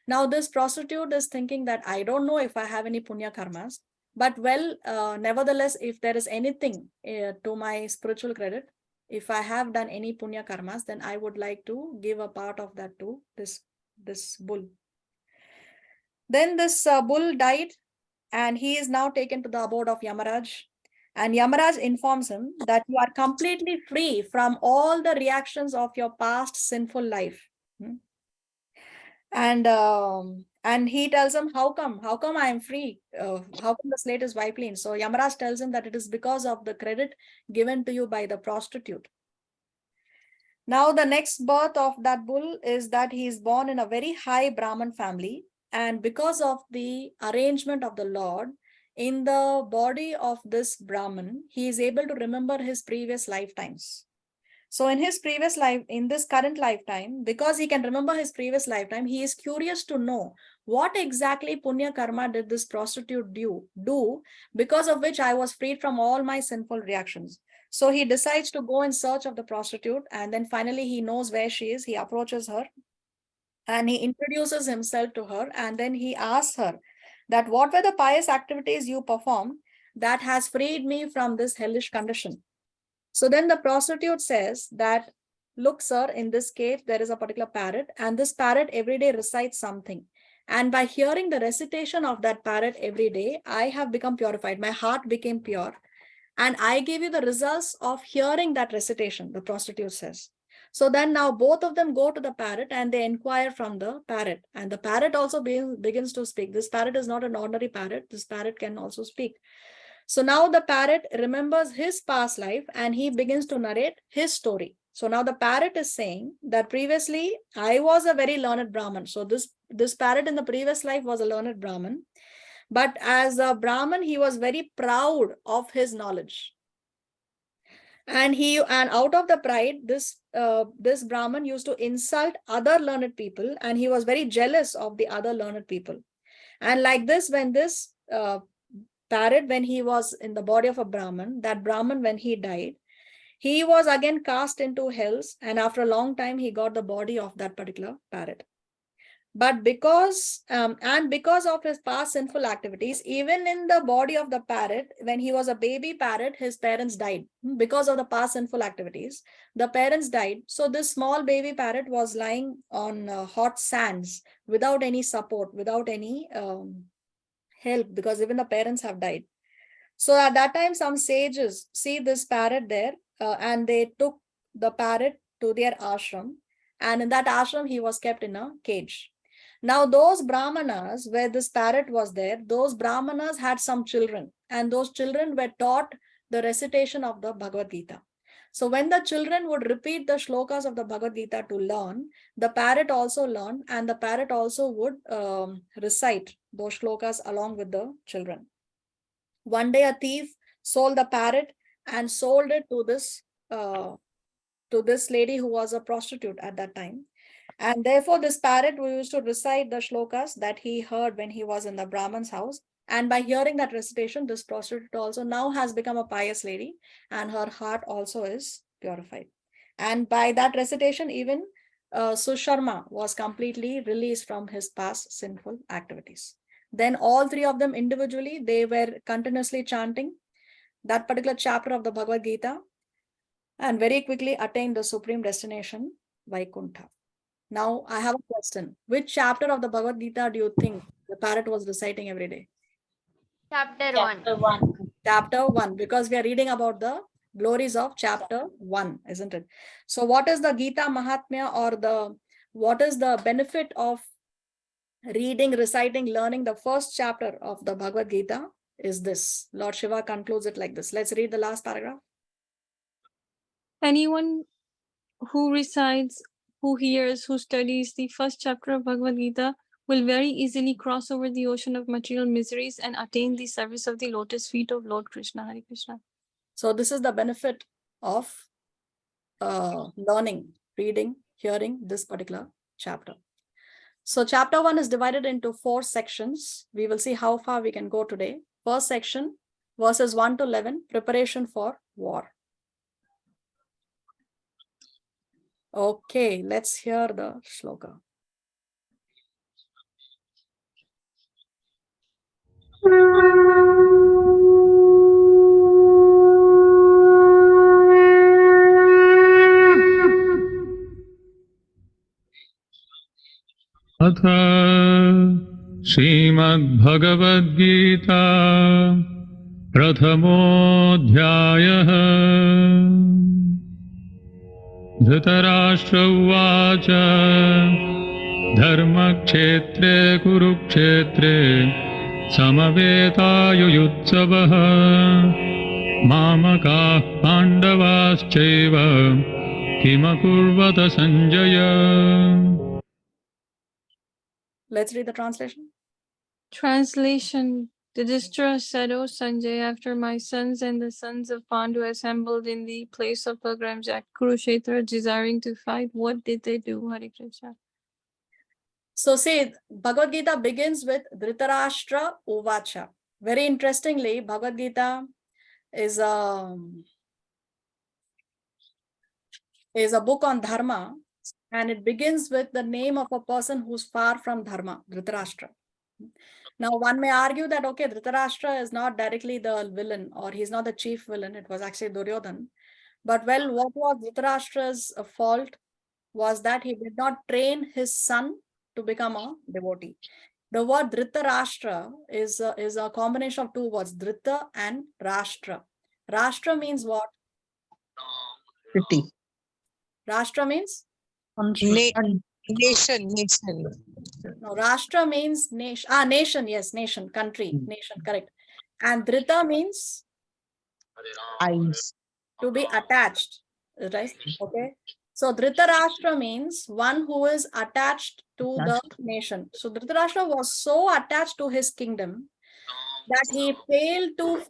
Now this prostitute is thinking that I don't know if I have any punya karmas, but well, nevertheless, if there is anything to my spiritual credit, if I have done any punya karmas, then I would like to give a part of that to this bull. Then this bull died, and he is now taken to the abode of Yamaraj. And Yamaraj informs him that you are completely free from all the reactions of your past sinful life. And he tells him, how come I am free? How come the slate is wiped clean? So Yamaraj tells him that it is because of the credit given to you by the prostitute. Now the next birth of that bull is that he is born in a very high Brahmin family. And because of the arrangement of the Lord, in the body of this Brahmin, he is able to remember his previous lifetimes. So in his previous life, in this current lifetime, because he can remember his previous lifetime, he is curious to know what exactly punya karma did this prostitute do, because of which I was freed from all my sinful reactions. So he decides to go in search of the prostitute, and then finally he knows where she is. He approaches her and he introduces himself to her, and then he asks her that what were the pious activities you performed that has freed me from this hellish condition. So then the prostitute says that, look, sir, in this cave, there is a particular parrot, and this parrot every day recites something. And by hearing the recitation of that parrot every day, I have become purified. My heart became pure. And I gave you the results of hearing that recitation, the prostitute says. So then now both of them go to the parrot and they inquire from the parrot. And the parrot also begins to speak. This parrot is not an ordinary parrot. This parrot can also speak. So now the parrot remembers his past life and he begins to narrate his story. So now the parrot is saying that previously I was a very learned Brahmin. So this parrot in the previous life was a learned Brahmin. But as a Brahmin, he was very proud of his knowledge. And out of the pride, this Brahmin used to insult other learned people, and he was very jealous of the other learned people. And like this, when this parrot, when he was in the body of a Brahmin, that Brahmin, when he died, he was again cast into hells, and after a long time, he got the body of that particular parrot. But because of his past sinful activities, even in the body of the parrot, when he was a baby parrot, his parents died. Because of the past sinful activities, the parents died. So this small baby parrot was lying on hot sands without any support, without any help, because even the parents have died. So at that time, some sages see this parrot there, and they took the parrot to their ashram. And in that ashram, he was kept in a cage. Now, those brahmanas, where this parrot was there, those brahmanas had some children, and those children were taught the recitation of the Bhagavad Gita. So when the children would repeat the shlokas of the Bhagavad Gita to learn, the parrot also learned, and the parrot also would recite those shlokas along with the children. One day, a thief sold the parrot and sold it to this lady who was a prostitute at that time. And therefore, this parrot who used to recite the shlokas that he heard when he was in the Brahman's house. And by hearing that recitation, this prostitute also now has become a pious lady, and her heart also is purified. And by that recitation, even Susharma was completely released from his past sinful activities. Then all three of them individually, they were continuously chanting that particular chapter of the Bhagavad Gita, and very quickly attained the supreme destination, Vaikuntha. Now, I have a question. Which chapter of the Bhagavad Gita do you think the parrot was reciting every day?
Chapter 1.
Chapter 1, because we are reading about the glories of chapter 1, isn't it? So what is the Gita Mahatmya, or what is the benefit of reading, reciting, learning the first chapter of the Bhagavad Gita? Is this. Lord Shiva concludes it like this. Let's read the last paragraph.
Anyone who recites, who hears, who studies the first chapter of Bhagavad Gita will very easily cross over the ocean of material miseries and attain the service of the lotus feet of Lord Krishna. Hare Krishna.
So this is the benefit of learning, reading, hearing this particular chapter. So chapter 1 is divided into 4 sections. We will see how far we can go today. First section, verses 1 to 11, preparation for war. Okay, let's hear the shloka.
अथ श्रीमद्भगवद्गीता प्रथमोऽध्यायः धृतराष्ट्र उवाच धर्मक्षेत्रे कुरुक्षेत्रे समवेतायुयुत्सवः मामकाः पाण्डवाश्चैव किमकुर्वत Sanjay.
Let's read the translation.
Translation. The Dhritarashtra said, O Sanjay, after my sons and the sons of Pandu assembled in the place of pilgrimage at Kurukshetra, desiring to fight, what did they do? Hare Krishna.
So see, Bhagavad Gita begins with Dhritarashtra Uvacha. Very interestingly, Bhagavad Gita is a book on dharma, And it begins with the name of a person who's far from dharma, Dhritarashtra. Now, one may argue that, okay, Dhritarashtra is not directly the villain, or he's not the chief villain. It was actually Duryodhana. But well, what was Dhritarashtra's fault was that he did not train his son to become a devotee. The word Dhritarashtra is a combination of two words, Dhrita and Rashtra. Rashtra means what?
Pretty.
Rashtra means?
Nation.
No, Rashtra means nation. Nation, yes, nation, country, nation, correct. And Dhrita means
Eyes.
to be attached, right? Okay. So Dhritarashtra means one who is attached to the nation. So Dhritarashtra was so attached to his kingdom that he failed to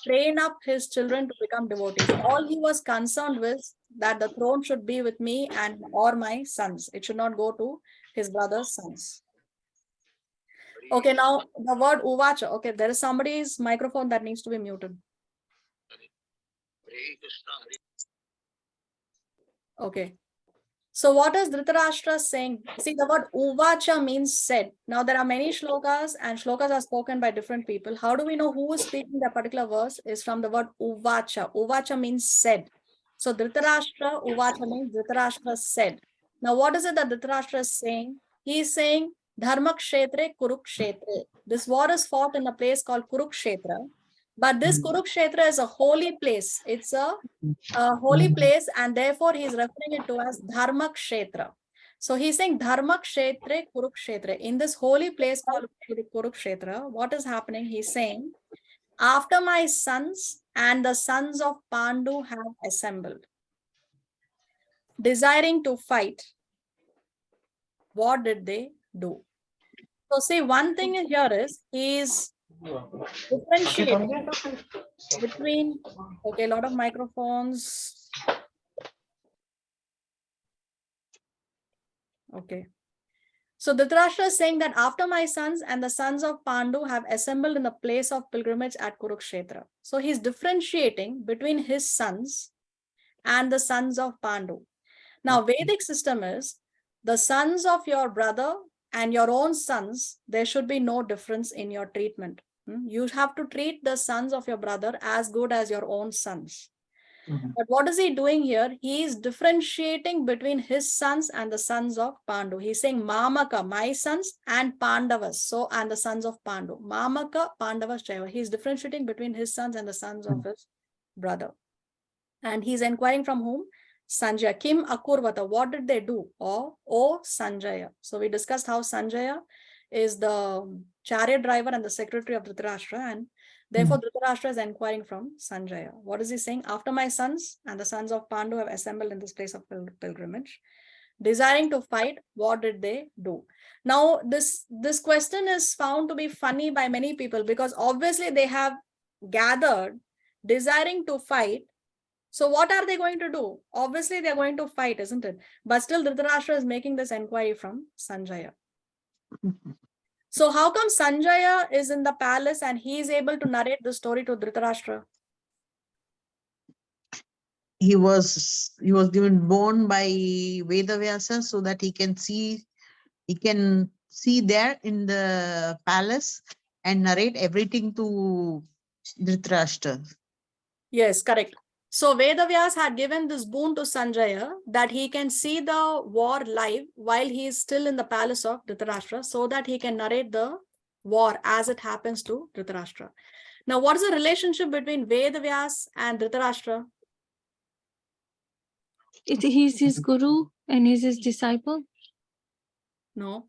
train up his children to become devotees. All he was concerned with that the throne should be with me and or my sons. It should not go to his brother's sons. Okay, now the word uvacha. Okay, there is somebody's microphone that needs to be muted. Okay. So what is Dhritarashtra saying? See, the word uvacha means said. Now there are many shlokas and shlokas are spoken by different people. How do we know who is speaking that particular verse? Is from the word uvacha. Uvacha means said. So Dhritarashtra, uvacha means Dhritarashtra said. Now what is it that Dhritarashtra is saying? He is saying Dharma Kshetre Kurukshetre. This war is fought in a place called Kurukshetra. But this Kurukshetra is a holy place. It's a holy place, and therefore he is referring it to as Dharma Kshetra. So he's saying Dharma Kshetre Kurukshetra. In this holy place called Kurukshetra, what is happening? He's saying, after my sons and the sons of Pandu have assembled, desiring to fight, what did they do? So see, one thing here is he is differentiating between, okay, a lot of microphones. Okay. So Dhritarashtra is saying that after my sons and the sons of Pandu have assembled in the place of pilgrimage at Kurukshetra. So he's differentiating between his sons and the sons of Pandu. Now, Vedic system is the sons of your brother and your own sons, there should be no difference in your treatment. You have to treat the sons of your brother as good as your own sons. But what is he doing here? He is differentiating between his sons and the sons of Pandu. He's saying Mamaka, my sons, and Pandavas, so and the sons of Pandu. Mamaka, Pandavas, Chaiva. He's differentiating between his sons and the sons of his brother. And he's inquiring from whom? Sanjaya. Kim Akurvata. What did they do? Or Sanjaya. So we discussed how Sanjaya is the chariot driver and the secretary of Dhritarashtra, and therefore Dhritarashtra is inquiring from Sanjaya. What is he saying? After my sons and the sons of Pandu have assembled in this place of pilgrimage, desiring to fight, what did they do? Now, this question is found to be funny by many people because obviously they have gathered desiring to fight. So what are they going to do? Obviously, they're going to fight, isn't it? But still, Dhritarashtra is making this inquiry from Sanjaya. So how come Sanjaya is in the palace and he is able to narrate the story to Dhritarashtra?
He was given born by Vedavyasa so that he can see there in the palace and narrate everything to Dhritarashtra.
Yes, correct. So Vedavyas had given this boon to Sanjaya that he can see the war live while he is still in the palace of Dhritarashtra so that he can narrate the war as it happens to Dhritarashtra. Now, what is the relationship between Vedavyas and Dhritarashtra?
He's his guru and he's his disciple.
No.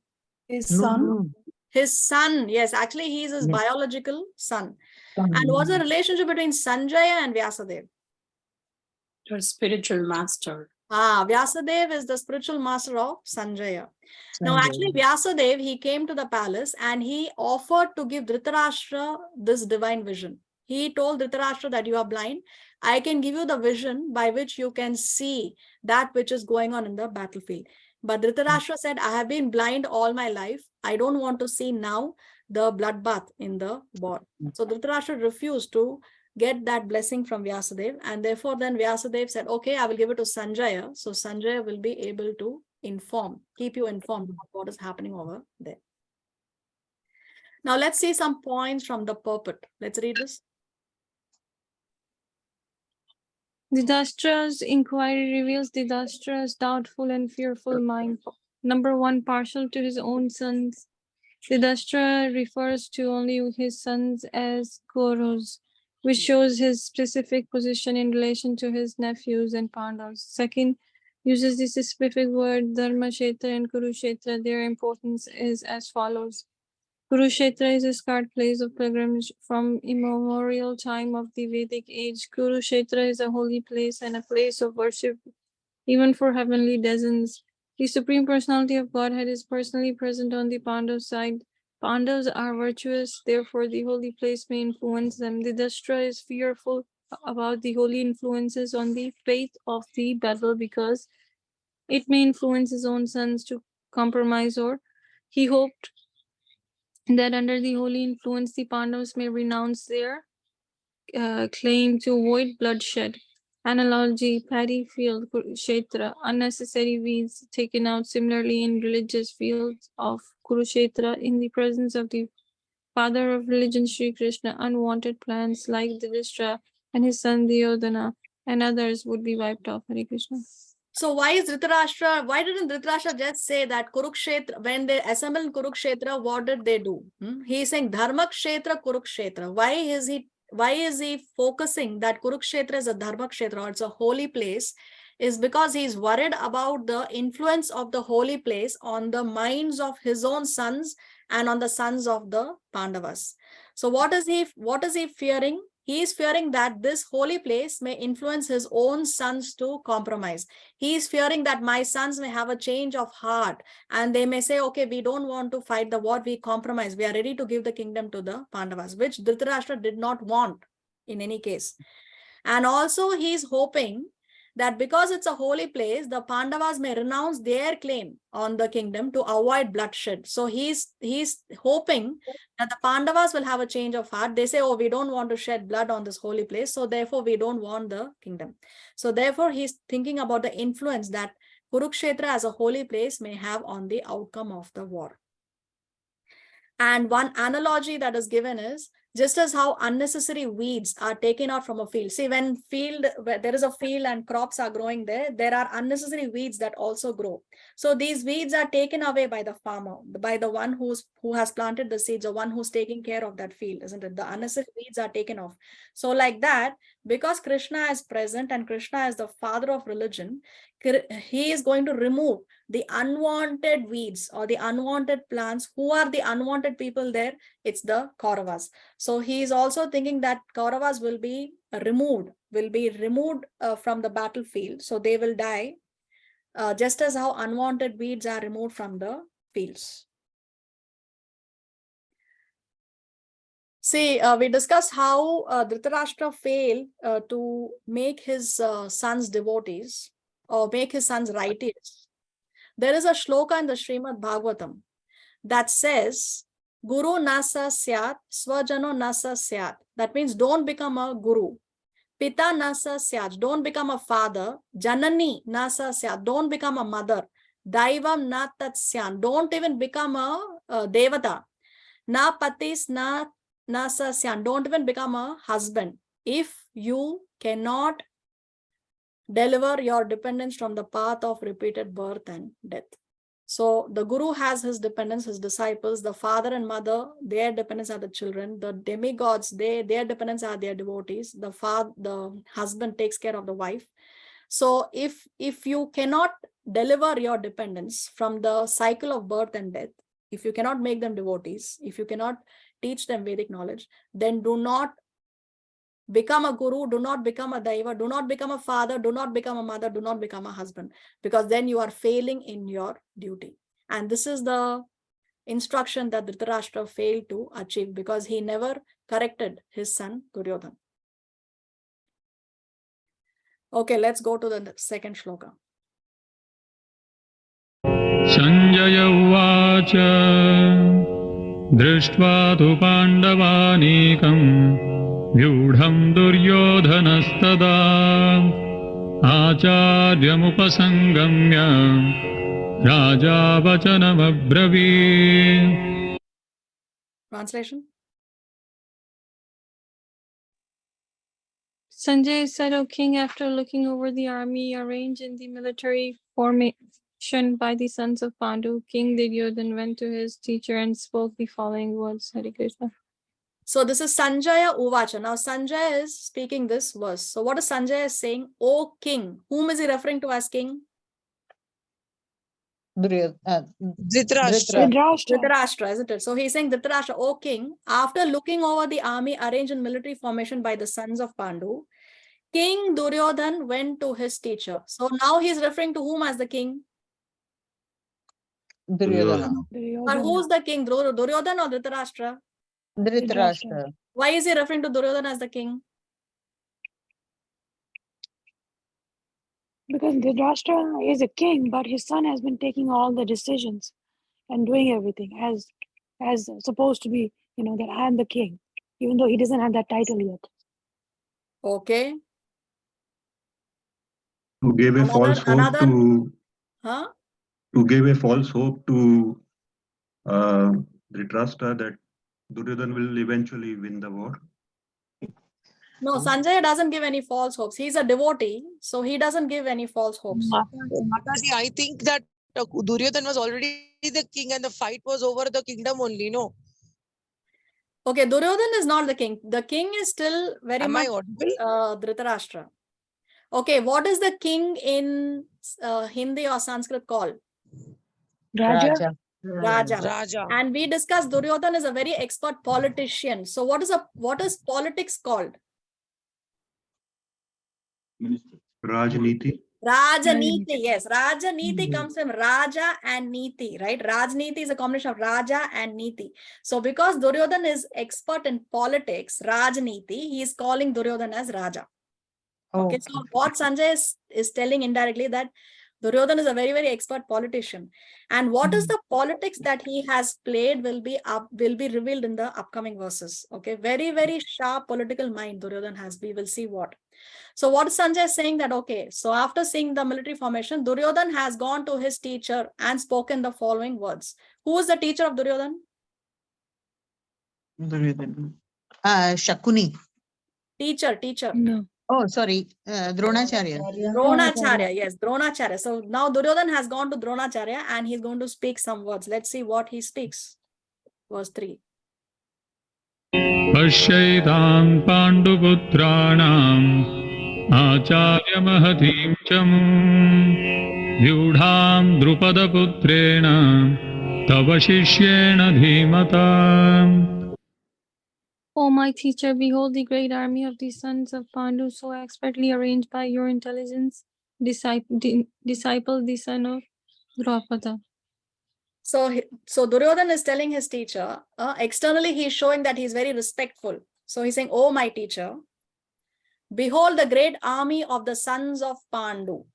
His son.
His son. Yes, actually he is his biological son. And what's the relationship between Sanjaya and Vyasadeva?
Your spiritual master.
Vyasadeva is the spiritual master of Sanjaya. Now, actually, Vyasadeva, he came to the palace and he offered to give Dhritarashtra this divine vision. He told Dhritarashtra that you are blind. I can give you the vision by which you can see that which is going on in the battlefield. But Dhritarashtra said, I have been blind all my life. I don't want to see now. the bloodbath in the war. So Dhritarashtra refused to get that blessing from Vyasadeva, and therefore then Vyasadeva said, okay, I will give it to Sanjaya. So Sanjaya will be able to keep you informed about what is happening over there. Now let's see some points from the purport. Let's read this.
Dhritarashtra's inquiry reveals Dhritarashtra's doubtful and fearful mind. Number 1, partial to his own sons. Dhritarashtra refers to only his sons as Kurus, which shows his specific position in relation to his nephews and Pandavas. Second, uses the specific word Dharmakshetra and Kurukshetra. Their importance is as follows. Kurukshetra is a sacred place of pilgrimage from immemorial time of the Vedic age. Kurukshetra is a holy place and a place of worship even for heavenly deities. The Supreme Personality of Godhead is personally present on the Pandav side. Pandavas are virtuous, therefore the holy place may influence them. The Dhritarashtra is fearful about the holy influences on the fate of the battle because it may influence his own sons to compromise, or he hoped that under the holy influence the Pandavas may renounce their claim to avoid bloodshed. Analogy, paddy field, Kurukshetra, unnecessary weeds taken out. Similarly, in religious fields of Kurukshetra, in the presence of the father of religion, Sri Krishna, unwanted plants like Dhritarashtra and his son Duryodhana and others would be wiped off. Hare Krishna.
So why didn't Dhritarashtra just say that Kurukshetra, when they assembled in Kurukshetra, what did they do? He is saying Dharmakshetra, Kurukshetra. Why is he focusing that Kurukshetra is a Dharmakshetra, or it's a holy place? Is because he's worried about the influence of the holy place on the minds of his own sons and on the sons of the Pandavas. So what is he fearing? He is fearing that this holy place may influence his own sons to compromise. He is fearing that my sons may have a change of heart and they may say, okay, we don't want to fight the war, we compromise. We are ready to give the kingdom to the Pandavas, which Dhritarashtra did not want in any case. And also he is hoping that because it's a holy place, the Pandavas may renounce their claim on the kingdom to avoid bloodshed. So he's hoping that the Pandavas will have a change of heart. They say, oh, we don't want to shed blood on this holy place, so therefore we don't want the kingdom. So therefore he's thinking about the influence that Kurukshetra as a holy place may have on the outcome of the war. And one analogy that is given is, just as how unnecessary weeds are taken out from a field. See, where there is a field and crops are growing there are unnecessary weeds that also grow. So these weeds are taken away by the farmer, by the one who has planted the seeds, the one who's taking care of that field, isn't it? The unnecessary weeds are taken off. So like that, because Krishna is present and Krishna is the father of religion, he is going to remove the unwanted weeds or the unwanted plants. Who are the unwanted people there? It's the Kauravas. So he is also thinking that Kauravas will be removed from the battlefield. So they will die, just as how unwanted weeds are removed from the fields. See, we discussed how Dhritarashtra failed to make his sons devotees or make his sons righteous. There is a shloka in the Srimad Bhagavatam that says, Guru nasa syat, swajano nasa syat. That means don't become a guru. Pita nasa syat, don't become a father. Janani nasa syat, don't become a mother. Daivam na tatsyan, don't even become a devata. Na patis na nasa syan, don't even become a husband if you cannot deliver your dependence from the path of repeated birth and death. So the guru has his dependents, his disciples, the father and mother, their dependents are the children, the demigods, their dependents are their devotees, the husband takes care of the wife. So if you cannot deliver your dependents from the cycle of birth and death, if you cannot make them devotees, if you cannot teach them Vedic knowledge, then do not become a guru, do not become a daiva, do not become a father, do not become a mother, do not become a husband, because then you are failing in your duty. And this is the instruction that Dhritarashtra failed to achieve because he never corrected his son Duryodhana. Okay, let's go to the second shloka.
Sanjaya Uvacha दृष्ट्वा तु पाण्डवानीकम् व्यूढम् दुर्योधनस्तदा आचार्यमुपसङ्गम्य राजा वचनमब्रवीत्.
Translation.
Sanjay said, O king, after looking over the army arranged in the military formation by the sons of Pandu, King Duryodhana went to his teacher and spoke the following words. Hare Krishna.
So this is Sanjaya Uvacha. Now Sanjaya is speaking this verse. So what is Sanjaya saying? O king. Whom is he referring to as king?
Dhritarashtra.
Dhritarashtra, isn't it? So he's saying, Dhritarashtra, O king, after looking over the army arranged in military formation by the sons of Pandu, King Duryodhana went to his teacher. So now he's referring to whom as the king?
Duryodhana.
But who's the king? Duryodhana or Dhritarashtra?
Dhritarashtra.
Why is he referring to Duryodhana as the king?
Because Dhritarashtra is a king, but his son has been taking all the decisions and doing everything as supposed to be, that I am the king, even though he doesn't have that title yet.
Okay.
To give a false hope to
Huh?
to give a false hope to Dhritarashtra that Duryodhana will eventually win the war.
No, Sanjaya doesn't give any false hopes. He's a devotee, so he doesn't give any false hopes.
Mataji, I think that Duryodhana was already the king and the fight was over the kingdom only, no?
Okay, Duryodhana is not the king. The king is still very
Am
much
I audible?
Dhritarashtra. Okay, what is the king in Hindi or Sanskrit called?
Raja.
Raja.
Raja.
And we discussed Duryodhana is a very expert politician. So what is politics called?
Rajniti.
Rajaniti, yes. Rajaniti comes from Raja and Niti, right? Rajniti is a combination of Raja and Niti. So because Duryodhana is expert in politics, Rajniti, he is calling Duryodhana as Raja. Okay, so what Sanjay is telling indirectly that Duryodhana is a very, very expert politician. And what is the politics that he has played will be revealed in the upcoming verses. Okay, very, very sharp political mind Duryodhana has. We will see what. So what is Sanjay saying that, okay, so after seeing the military formation, Duryodhana has gone to his teacher and spoken the following words. Who is the teacher of Duryodhana?
Shakuni.
Teacher.
No.
Oh, sorry. Dronacharya.
Dronacharya, yes, Dronacharya. So now Duryodhana has gone to Dronacharya and he's going to speak some words. Let's see what he speaks. Verse 3.
पश्यैतान् पाण्डुपुत्राणाम् आचार्यमहतीं च व्यूढां द्रुपदपुत्रेण तव शिष्येण धीमता.
O my teacher, behold the great army of the sons of Pandu, so expertly arranged by your intelligence, disciple the son of Drupada.
So Duryodhana is telling his teacher, externally he is showing that he is very respectful. So he's saying, oh my teacher, behold the great army of the sons of Pandu.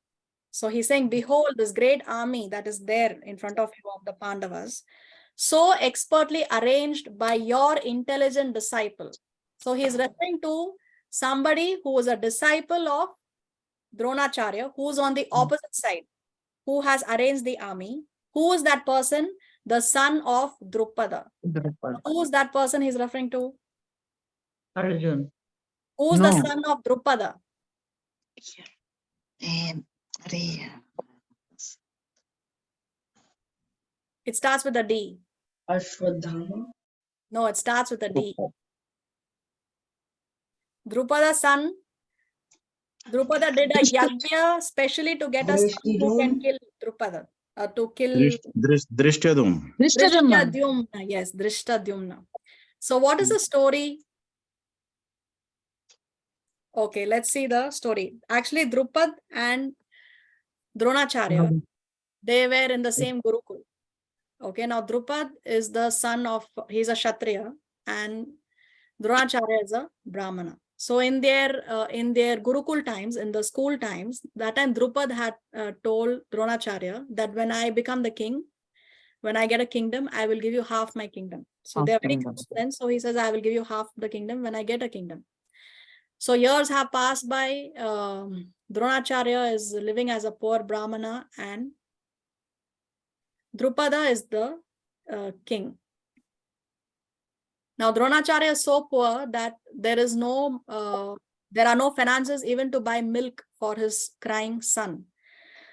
So he's saying, behold this great army that is there in front of you of the Pandavas, so expertly arranged by your intelligent disciple. So he is referring to somebody who is a disciple of Dronacharya, who is on the opposite side, who has arranged the army. Who is that person? The son of Drupada. Who is that person he's referring to?
Arjun.
Who is the son of Drupada? It starts with a D.
Ashwadhama.
No, it starts with a D. Drupada's son. Drupada did a yajna specially to get us who can kill Drupada. To kill
Drishtadum.
Drishtadyumna. Yes, Drishtadyumna. So what is the story? Okay, let's see the story. Actually, Drupad and Dronacharya, they were in the same Gurukul. Okay, now Drupad is the son of, he's a Kshatriya, and Dronacharya is a Brahmana. So in their Gurukul times, in the school times, that time Drupad had told Dronacharya that when I become the king, when I get a kingdom, I will give you half my kingdom. So they're very close friends. So he says, I will give you half the kingdom when I get a kingdom. So years have passed by. Dronacharya is living as a poor Brahmana and Drupada is the king. Now Dronacharya is so poor that there are no finances even to buy milk for his crying son.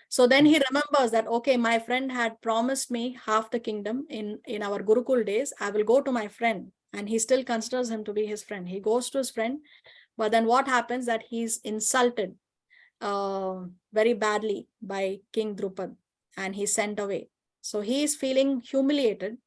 So then he remembers that, okay, my friend had promised me half the kingdom in our Gurukul days. I will go to my friend, and he still considers him to be his friend. He goes to his friend, but then what happens that he's insulted very badly by King Drupad, and he's sent away. So he is feeling humiliated.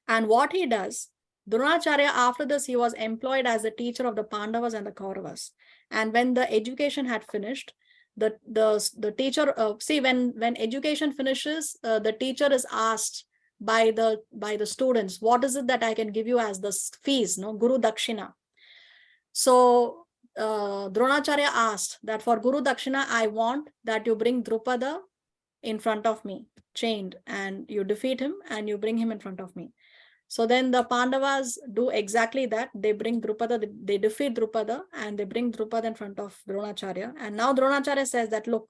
And what he does, Dronacharya, after this, he was employed as the teacher of the Pandavas and the Kauravas. And when the education had finished, the teacher, see, when education finishes, the teacher is asked by the students, what is it that I can give you as the fees, no, Guru Dakshina. So Dronacharya asked that for Guru Dakshina, I want that you bring Drupada in front of me, chained, and you defeat him and you bring him in front of me. So then the Pandavas do exactly that. They bring Drupada, they defeat Drupada, and they bring Drupada in front of Dronacharya. And now Dronacharya says that, look,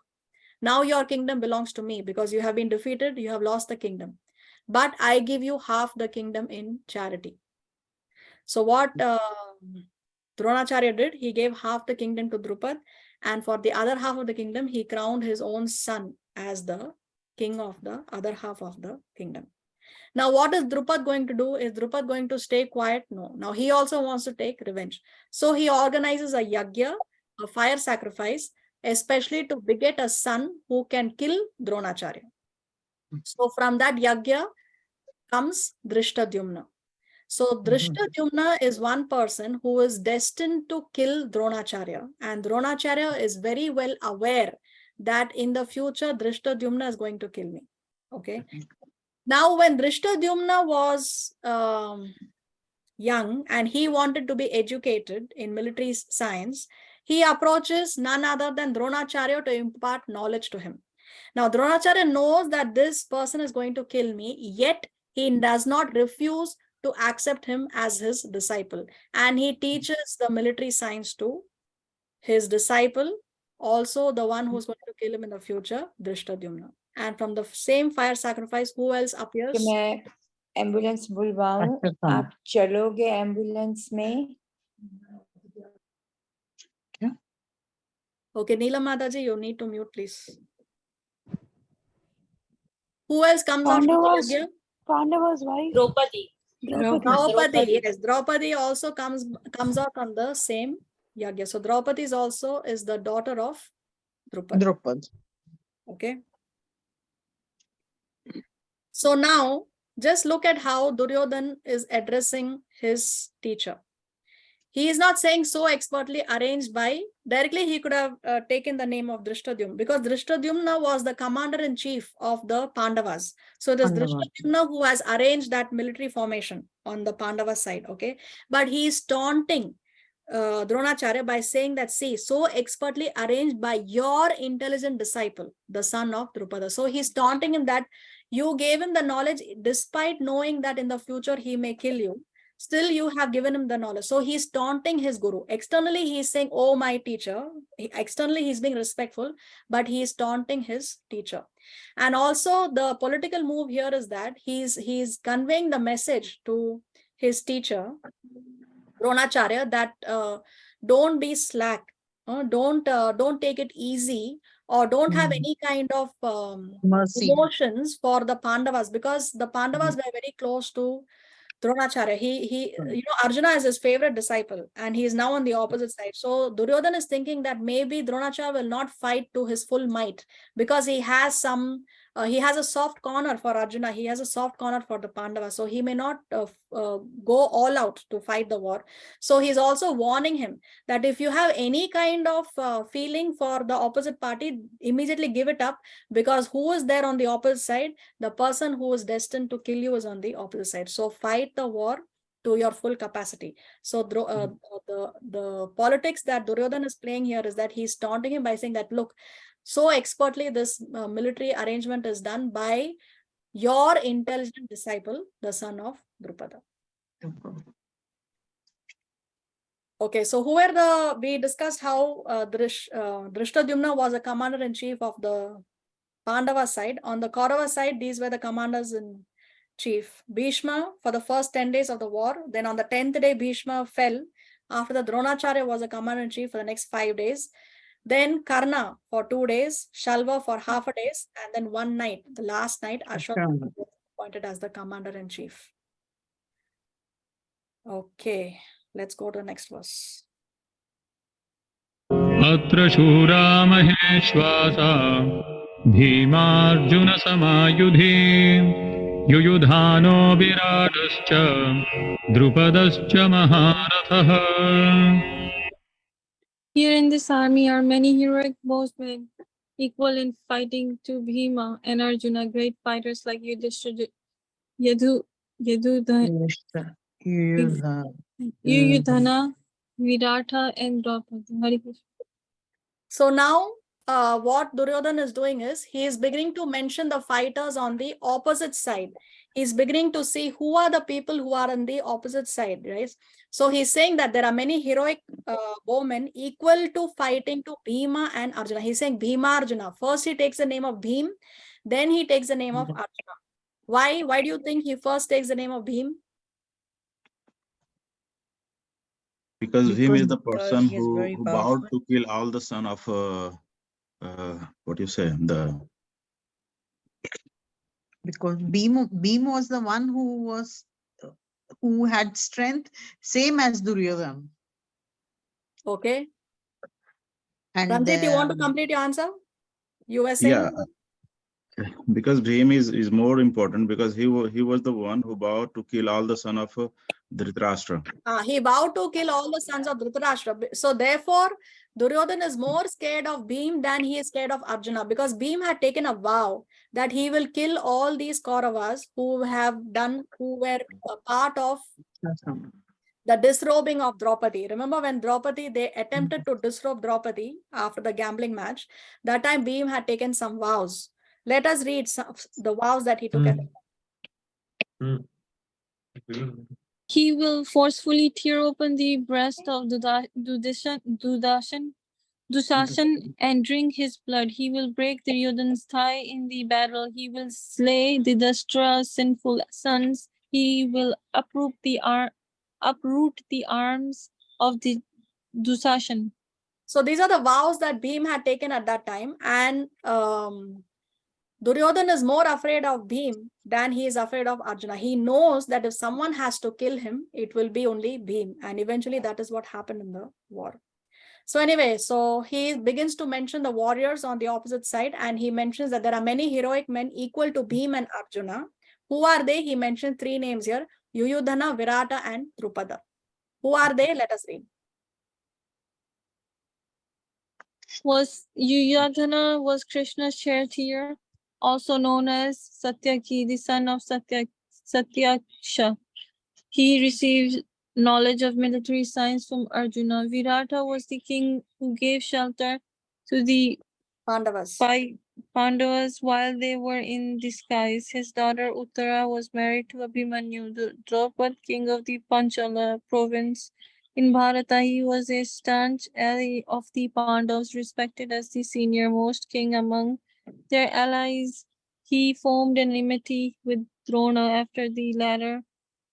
now your kingdom belongs to me because you have been defeated, you have lost the kingdom. But I give you half the kingdom in charity. So what Dronacharya did, he gave half the kingdom to Drupad, and for the other half of the kingdom, he crowned his own son as the king of the other half of the kingdom. Now, what is Drupad going to do? Is Drupad going to stay quiet? No. Now, he also wants to take revenge. So, he organizes a yagya, a fire sacrifice, especially to beget a son who can kill Dronacharya. So, from that yagya comes Drishtadyumna. So, Drishtadyumna is one person who is destined to kill Dronacharya. And Dronacharya is very well aware that in the future, Drishtadyumna is going to kill me. Okay. Now, when Drishtadyumna was young and he wanted to be educated in military science, he approaches none other than Dronacharya to impart knowledge to him. Now, Dronacharya knows that this person is going to kill me, yet he does not refuse to accept him as his disciple. And he teaches the military science to his disciple, also the one who's going to kill him in the future, Drishtadyumna. And from the same fire sacrifice, who else appears?
कि मैं ambulance बुलवाऊं, आप चलोगे ambulance में?
Okay, Neelam Mataji, you need to mute, please. Who else comes out from the yagya?
Pandava's wife.
Draupadi.
Draupadi, yes. Draupadi also comes out from the same yagya. So Draupadi is the daughter of Drupad. Okay. So now, just look at how Duryodhana is addressing his teacher. He is not saying so expertly arranged by, directly he could have taken the name of Drishtadyumna, because Drishtadyumna was the commander-in-chief of the Pandavas. So it is Drishtadyumna who has arranged that military formation on the Pandava side, okay? But he is taunting Dronacharya by saying that, see, so expertly arranged by your intelligent disciple, the son of Drupada. So he's taunting him that you gave him the knowledge despite knowing that in the future he may kill you. Still, you have given him the knowledge. So he's taunting his guru. Externally, he's saying, oh, my teacher. Externally, he's being respectful, but he's taunting his teacher. And also, the political move here is that he's conveying the message to his teacher, Dronacharya, that don't be slack. Don't take it easy, or don't have any kind of emotions for the Pandavas, because the Pandavas were very close to Dronacharya. Arjuna is his favorite disciple, and he is now on the opposite side. So Duryodhana is thinking that maybe Dronacharya will not fight to his full might, because he has a soft corner for Arjuna. He has a soft corner for the Pandavas. So he may not go all out to fight the war. So he's also warning him that if you have any kind of feeling for the opposite party, immediately give it up, because who is there on the opposite side? The person who is destined to kill you is on the opposite side. So fight the war to your full capacity. So the politics that Duryodhana is playing here is that he's taunting him by saying that, look, so expertly this military arrangement is done by your intelligent disciple, the son of Drupada. Okay, so we discussed how Drishtadyumna was a commander-in-chief of the Pandava side. On the Kaurava side, these were the commanders-in-chief. Bhishma for the first 10 days of the war. Then on the 10th day, Bhishma fell. After that, Dronacharya was a commander-in-chief for the next 5 days. Then Karna for 2 days, Shalva for half a day, and then one night, the last night, Ashwatthama was appointed as the commander-in-chief. Okay, let's go to the next verse.
अत्र शूरा महेश्वासा Bhimarjun समायुधि युयुधानो विराटश्च द्रुपदश्च महारथः.
Here in this army are many heroic bowmen, equal in fighting to Bhima and Arjuna, great fighters like Yudhishthira, Yudhana, Virata, and Draupadi. Hare Krishna.
So now what Duryodhana is doing is he is beginning to mention the fighters on the opposite side. He's beginning to see who are the people who are on the opposite side, right? So he's saying that there are many heroic bowmen equal to fighting to Bhima and Arjuna. He's saying Bhima Arjuna. First he takes the name of Bhim, then he takes the name of Arjuna. Why? Why do you think he first takes the name of Bhim?
Because Bhim is the
Because
person
he is very
who vowed
powerful.
to kill all the son of what you say, the
Because Bhim was the one who had strength, same as Duryodhana.
Okay.
And
Ranjit, you want to complete your answer? You were saying?
yeah. Because Bhim is more important because he was the one who vowed to kill all the son of Dhritarashtra.
He vowed to kill all the sons of Dhritarashtra. So therefore, Duryodhana is more scared of Bhim than he is scared of Arjuna, because Bhim had taken a vow that he will kill all these Kauravas who were a part of the disrobing of Draupadi. Remember when Draupadi, they attempted to disrobe Draupadi after the gambling match. That time Bhim had taken some vows. Let us read the vows that he took.
He will forcefully tear open the breast of Dushasan and drink his blood. He will break Duryodhana's thigh in the battle. He will slay the Dhritarashtra's sinful sons. He will uproot the arms of the Dushasan.
So these are the vows that Bhim had taken at that time, and Duryodhana is more afraid of Bhim than he is afraid of Arjuna. He knows that if someone has to kill him, it will be only Bhim, and eventually that is what happened in the war. So anyway, so he begins to mention the warriors on the opposite side, and he mentions that there are many heroic men equal to Bhim and Arjuna. Who are they? He mentioned 3 names here: Yuyudhana, Virata, and Drupada. Who are they? Let us read.
Yuyudhana was Krishna's charioteer, also known as Satyaki, the son of Satyaksha. He received knowledge of military science from Arjuna. Virata was the king who gave shelter to the Pandavas while they were in disguise. His daughter Uttara was married to Abhimanyu, the Draupad, king of the Panchala province. In Bharata, he was a staunch ally of the Pandavas, respected as the senior most king among their allies. He formed an enmity with Drona after the latter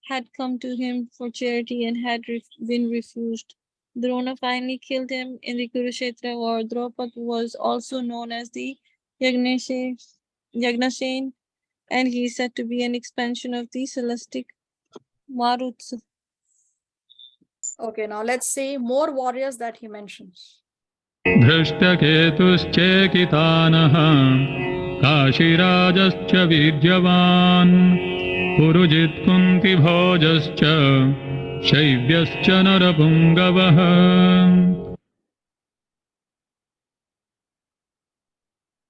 had come to him for charity and had been refused. Drona finally killed him in the Kurukshetra war. Draupad was also known as the Yagnasen, and he is said to be an expansion of the celestic Maruts.
Okay, now let's see more warriors that he mentions.
धृष्टकेतुश्चेकितानः काशीराजश्च विद्यवान् पुरुजित्कुन्तिभोजश्च शैव्यश्च नरपुङ्गवः.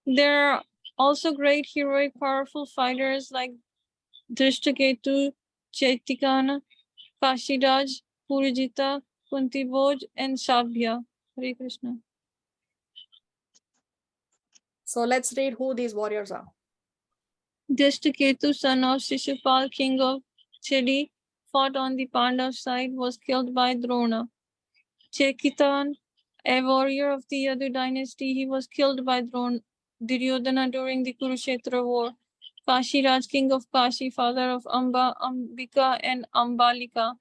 There are also great heroic powerful fighters like Drishtaketu, Chetikana, Kashiraj, Purujita, Kuntibhoj, and Shabhya. Hare Krishna.
So let's read who these warriors are.
Drishtaketu, son of Shishupal, king of Chedi fought on the Pandav side, was killed by Drona. Chekitan, a warrior of the Yadu dynasty, he was killed by Duryodhana during the Kurukshetra war. Kashi Raj, king of Kashi, father of Ambika and Ambalika.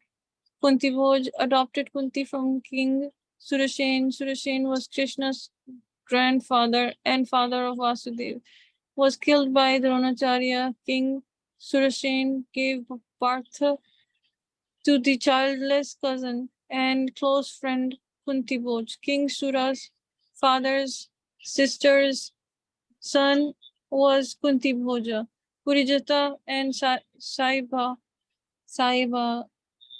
Kunti Bhoj adopted Kunti from King Surasen. Surasen was Krishna's grandfather and father of Vasudev. Was killed by Dronacharya. King Surasen gave birth to the childless cousin and close friend Kunti Bhoj. King Sura's father's sister's son was Kunti Bhoja. Purijata and Saiba,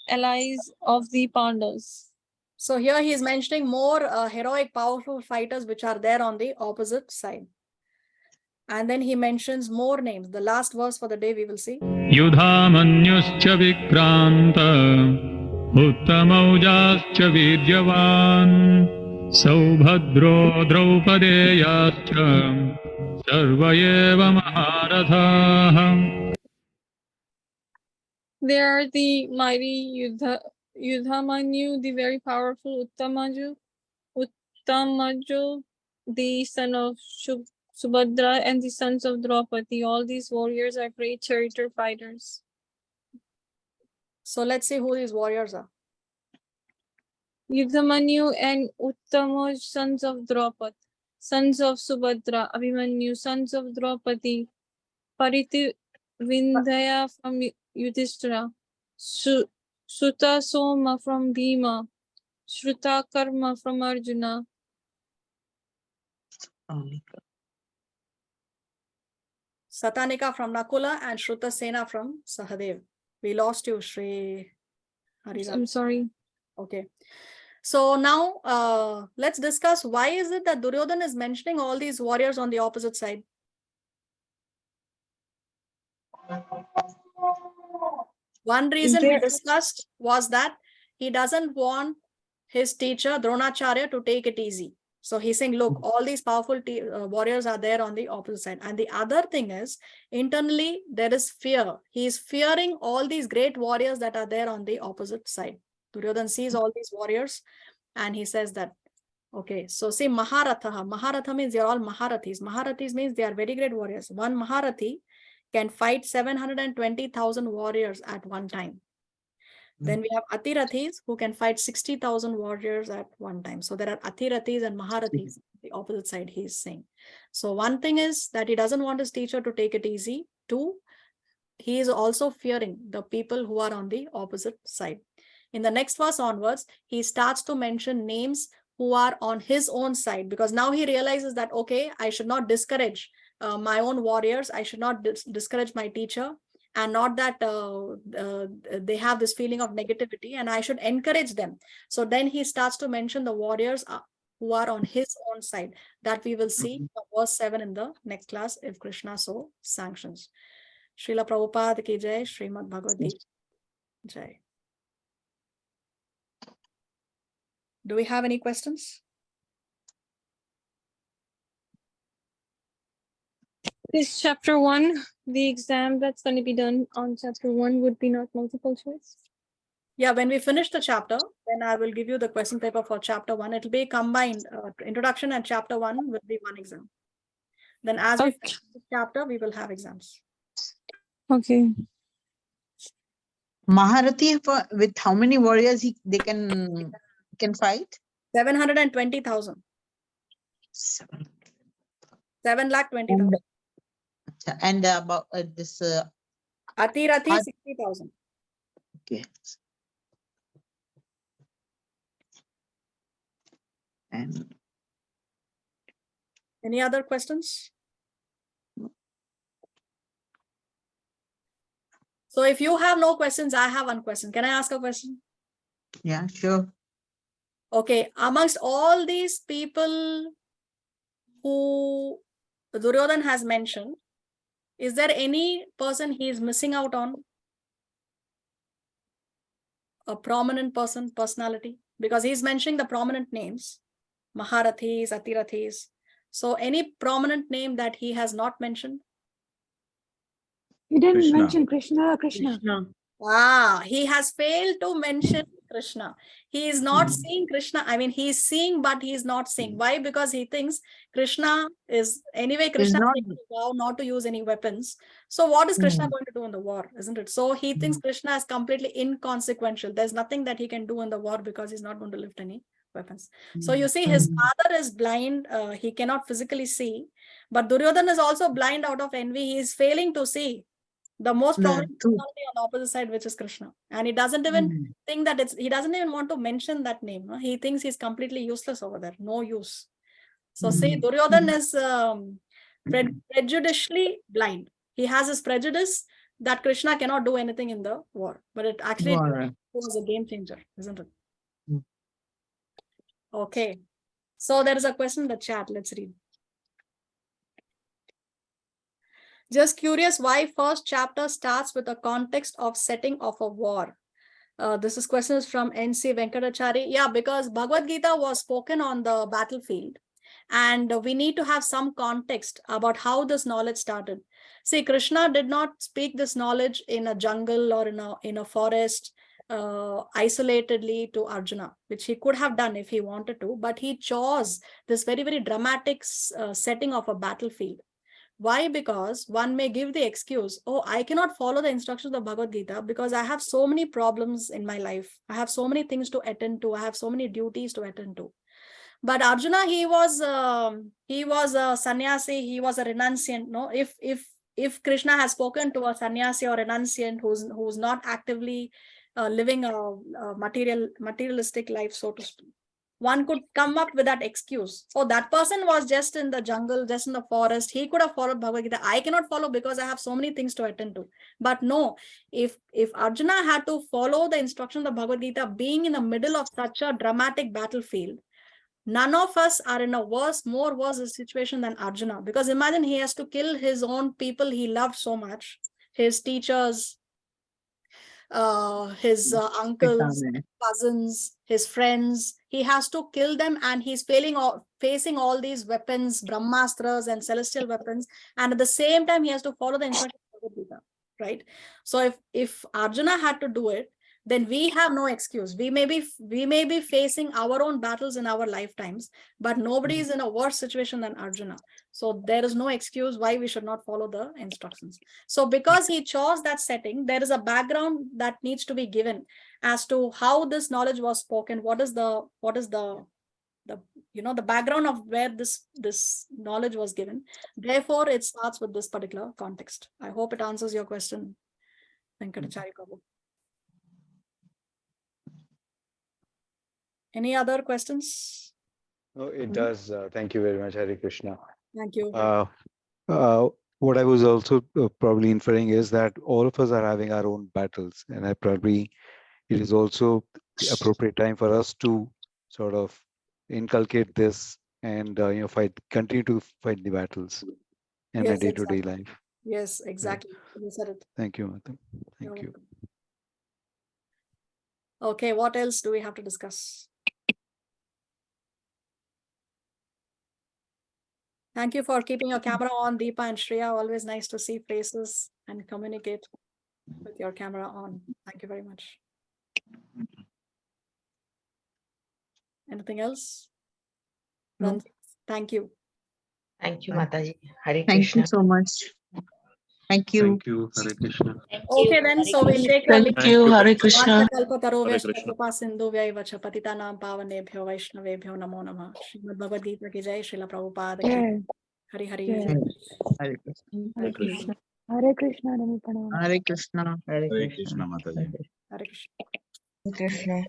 allies of the Pandavas.
So here he is mentioning more heroic, powerful fighters which are there on the opposite side. And then he mentions more names. The last verse for the day we will see.
युधामन्युश्च विक्रान्त उत्तमौजाश्च वीर्यवान् सौभद्रो द्रौपदेयाश्च सर्व एव महारथाः.
There are the mighty Yudhamanyu, the very powerful Uttamaju, the son of Subhadra, and the sons of Draupadi. All these warriors are great charioteer fighters.
So let's see who these warriors are.
Yudhamanyu and Uttamaj, sons of Draupadi, sons of Subhadra, Abhimanyu, sons of Draupadi, Pariti Vindhaya from Yudhishthira, Suta Soma from Bhima, Shruta Karma from Arjuna,
Satanika from Nakula and Shruta Sena from Sahadev. We lost you, Shri Harizam.
I'm sorry.
Okay. So now let's discuss why is it that Duryodhana is mentioning all these warriors on the opposite side. One reason we discussed was that he doesn't want his teacher Dronacharya to take it easy. So he's saying, look, all these powerful warriors are there on the opposite side. And the other thing is, internally, there is fear. He is fearing all these great warriors that are there on the opposite side. Duryodhana sees all these warriors and he says that, okay, so see Maharatha. Maharatha means they're all Maharathis. Maharathis means they are very great warriors. One Maharathi can fight 720,000 warriors at one time. Then we have Atirathis who can fight 60,000 warriors at one time. So there are Atirathis and Maharathis, the opposite side he is saying. So one thing is that he doesn't want his teacher to take it easy. Two, he is also fearing the people who are on the opposite side. In the next verse onwards, he starts to mention names who are on his own side, because now he realizes that, okay, I should not discourage my own warriors. I should not discourage my teacher, and not that they have this feeling of negativity, and I should encourage them. So then he starts to mention the warriors who are on his own side, that we will see from verse 7 in the next class, if Krishna so sanctions. Srila Prabhupada ki jai, Srimad Bhagavad Gita jai. Do we have any questions?
This chapter 1, the exam that's going to be done on chapter 1 would be not multiple choice.
Yeah, when we finish the chapter, then I will give you the question paper for chapter 1. It will be combined. Introduction and chapter 1 will be one exam. Then as we finish the chapter, we will have exams.
Okay.
Maharathi with how many warriors they can fight?
720,000. 7,20,000.
And about this
Atirathi 60,000.
Okay. And
any other questions? So if you have no questions, I have one question. Can I ask a question?
yeah, sure.
Okay, amongst all these people who Duryodhana has mentioned, is there any person he is missing out on? A prominent personality? Because he's mentioning the prominent names, Maharathis, Atirathis. So any prominent name that he has not mentioned?
He didn't
Krishna.
mention Krishna.
He has failed to mention Krishna. He is not seeing Krishna. I mean, he is seeing, but he is not seeing. Why? Because he thinks Krishna is anyway. Krishna
not-
is taking a vow not to use any weapons. So what is Krishna going to do in the war? Isn't it? So he thinks Krishna is completely inconsequential. There's nothing that he can do in the war because he's not going to lift any weapons. So you see, his father is blind. He cannot physically see. But Duryodhana is also blind out of envy. He is failing to see the most prominent personality on the opposite side, which is Krishna. And he doesn't even think that he doesn't even want to mention that name. No? He thinks he's completely useless over there. No use. So see, Duryodhana is prejudicially blind. He has his prejudice that Krishna cannot do anything in the war. But it actually was a game changer, isn't it? Okay. So there is a question in the chat. Let's read. Just curious why first chapter starts with a context of setting of a war. This question is from NC Venkatachari. Yeah, because Bhagavad Gita was spoken on the battlefield. And we need to have some context about how this knowledge started. See, Krishna did not speak this knowledge in a jungle or in a forest isolatedly to Arjuna, which he could have done if he wanted to, but he chose this very, very dramatic setting of a battlefield. Why? Because one may give the excuse, oh, I cannot follow the instructions of Bhagavad Gita because I have so many problems in my life. I have so many things to attend to. I have so many duties to attend to. But Arjuna, he was a sannyasi. He was a renunciant. No, if Krishna has spoken to a sannyasi or renunciant who's not actively living a materialistic life, so to speak, one could come up with that excuse. Oh, that person was just in the jungle, just in the forest. He could have followed Bhagavad Gita. I cannot follow because I have so many things to attend to. But no, if Arjuna had to follow the instructions of Bhagavad Gita, being in the middle of such a dramatic battlefield, none of us are in a more worse situation than Arjuna. Because imagine he has to kill his own people he loved so much, his teachers, his uncles, cousins, his friends. He has to kill them, and he's facing all these weapons, Brahmastras and celestial weapons, and at the same time he has to follow the instructions of Bhagavad Gita, right? So if Arjuna had to do it, then we have no excuse. We may be facing our own battles in our lifetimes, but nobody is in a worse situation than Arjuna. So there is no excuse why we should not follow the instructions. So because he chose that setting, there is a background that needs to be given as to how this knowledge was spoken. What is the background of where this knowledge was given. Therefore, it starts with this particular context. I hope it answers your question, Venkatachari Prabhu. Any other questions?
No, it does. Thank you very much, Hare Krishna.
Thank you.
What I was also probably inferring is that all of us are having our own battles, and it is also the appropriate time for us to sort of inculcate this and continue to fight the battles in my day-to-day life.
Yes, exactly. You said it.
Thank you, Mata. Thank you.
Okay, what else do we have to discuss? Thank you for keeping your camera on, Deepa and Shreya. Always nice to see faces and communicate with your camera on. Thank you very much. Anything else?
No.
Thank you.
Thank you, Mataji. Hare
Thank
Krishna.
you so much. Thank you.
Thank you. Hare Krishna.
Okay, then, so we'll take your leave.
Thank you. Hare Krishna.
पावनेभ्यो वैष्णवेभ्यो नमो नमः। श्रीमद् भगवद गीता की जय। श्रील प्रभुपाद की
Yeah.
Hari Hari.
Yeah.
Hare Krishna.
Hare Krishna. Hare Krishna. Namo Pranam.
Hare Krishna.
Hare Krishna, Mataji.
हरे Krishna.
Krishna.